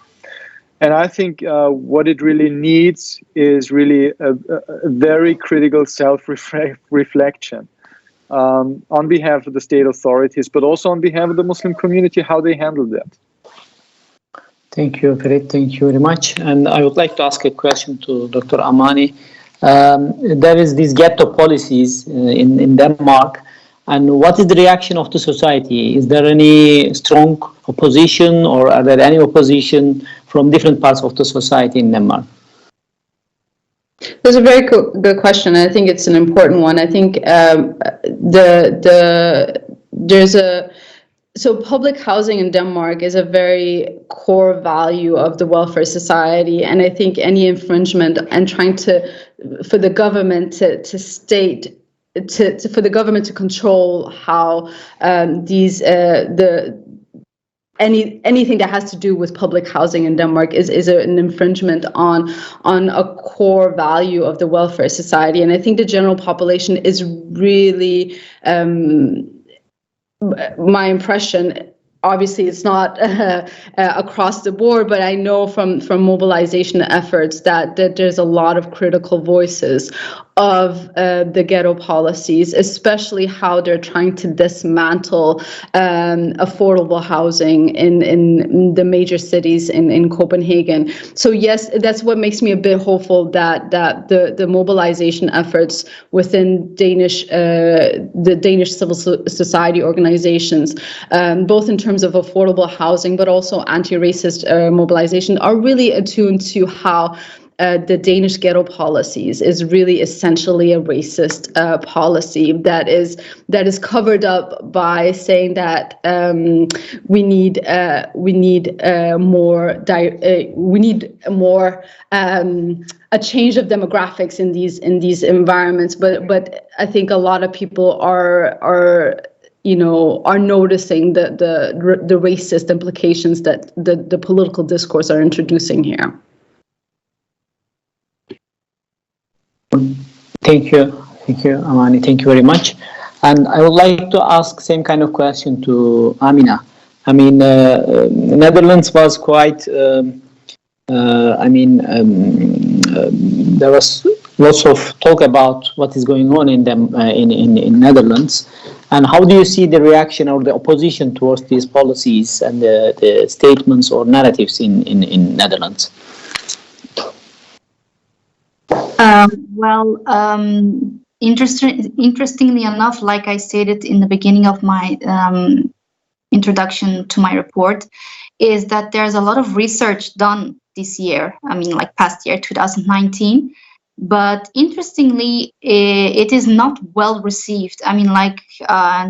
And I think what it really needs is really a very critical self-reflection on behalf of the state authorities, but also on behalf of the Muslim community, how they handled that. Thank you, Farid. Thank you very much. And I would like to ask a question to Dr. Amani. There is these ghetto policies in Denmark. And what is the reaction of the society? Is there any strong opposition, or are there any opposition from different parts of the society in Denmark? That's a very good question. I think it's an important one. I think So public housing in Denmark is a very core value of the welfare society, and I think any infringement and trying for the government for the government to control how anything that has to do with public housing in Denmark is an infringement on a core value of the welfare society, and I think the general population is really. My impression, obviously it's not across the board, but I know from mobilization efforts that there's a lot of critical voices of the ghetto policies, especially how they're trying to dismantle affordable housing in the major cities in Copenhagen. So yes, that's what makes me a bit hopeful that the mobilization efforts within the Danish civil society organizations, both in terms of affordable housing but also anti-racist mobilization, are really attuned to how the Danish ghetto policies is really essentially a racist policy that is covered up by saying that we need more a change of demographics in these environments. But I think a lot of people are noticing the racist implications that the political discourse are introducing here. Thank you, Amani. Thank you very much. And I would like to ask same kind of question to Amina. I mean, Netherlands was quite. There was lots of talk about what is going on in Netherlands, and how do you see the reaction or the opposition towards these policies and the statements or narratives in Netherlands? Interestingly enough, like I stated in the beginning of my introduction to my report, is that there's a lot of research done this year, like past year, 2019, but interestingly, it is not well received.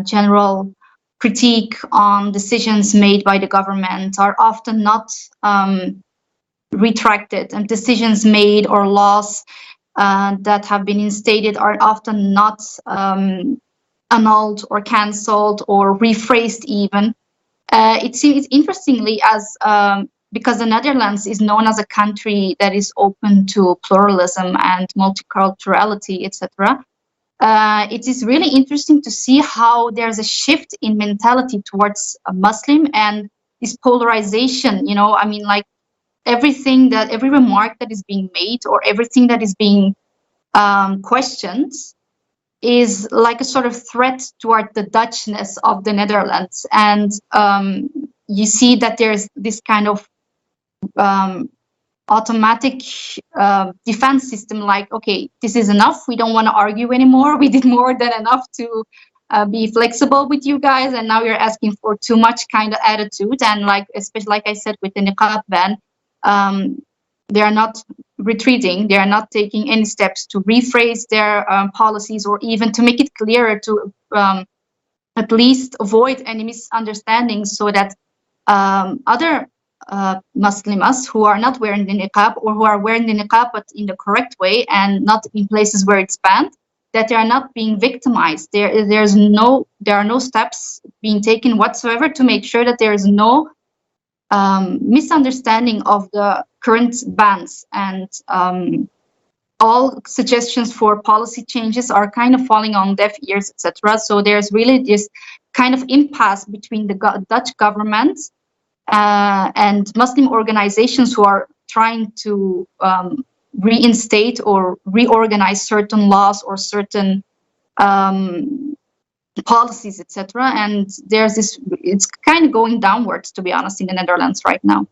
General critique on decisions made by the government are often not retracted, and decisions made or laws that have been instated are often not annulled or cancelled or rephrased even. It seems interestingly as because the Netherlands is known as a country that is open to pluralism and multiculturality, etc. It is really interesting to see how there's a shift in mentality towards a Muslim and this polarization. You know, I mean, like every remark that is being made or everything that is being questioned is like a sort of threat toward the Dutchness of the Netherlands. And you see that there's this kind of automatic defense system, like, okay, this is enough, we don't want to argue anymore, we did more than enough to be flexible with you guys, and now you're asking for too much kind of attitude. And like, especially like I said with the niqab ban, they are not retreating, they are not taking any steps to rephrase their policies or even to make it clearer to at least avoid any misunderstandings, so that other Muslims who are not wearing the niqab or who are wearing the niqab but in the correct way and not in places where it's banned, that they are not being victimized. There are no steps being taken whatsoever to make sure that there is no misunderstanding of the current bans, and all suggestions for policy changes are kind of falling on deaf ears, etc. So there's really this kind of impasse between the Dutch government and Muslim organizations who are trying to reinstate or reorganize certain laws or certain policies, etc. And there's this, it's kind of going downwards, to be honest, in the Netherlands right now.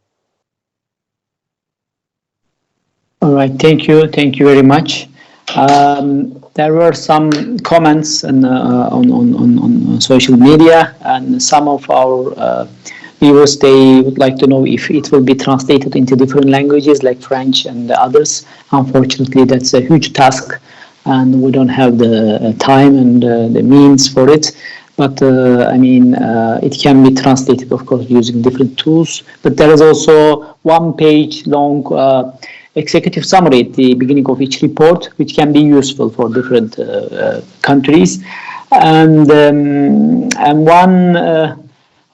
All right, thank you very much. There were some comments on social media, and some of our viewers, they would like to know if it will be translated into different languages like French and others. Unfortunately, that's a huge task, and we don't have the time and the means for it. But I mean, it can be translated, of course, using different tools. But there is also 1-page long executive summary at the beginning of each report, which can be useful for different countries. And one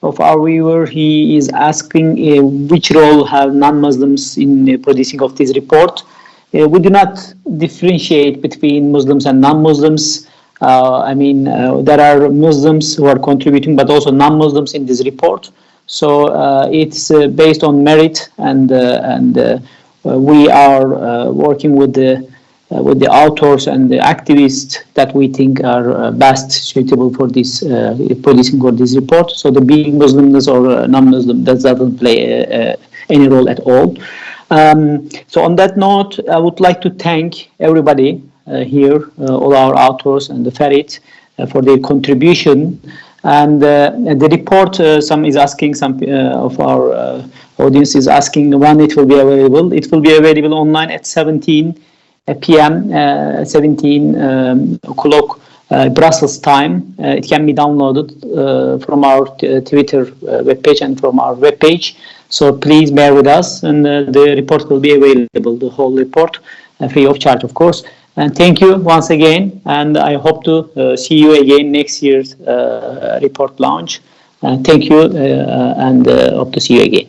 of our viewer, he is asking which role have non-Muslims in producing of this report. We do not differentiate between Muslims and non-Muslims. I mean, there are Muslims who are contributing, but also non-Muslims in this report. So it's based on merit, and we are working with the authors and the activists that we think are best suitable for this producing for this report. So the being Muslims or non-Muslim, that doesn't play any role at all. So on that note, I would like to thank everybody here, all our authors and the Farid, for their contribution. And the report, some of our audience is asking when it will be available. It will be available online at 17 p.m., 17 o'clock Brussels time. It can be downloaded from our Twitter webpage and from our webpage. So please bear with us, and the report will be available, the whole report, free of charge, of course. And thank you once again, and I hope to see you again next year's report launch. Thank you, and hope to see you again.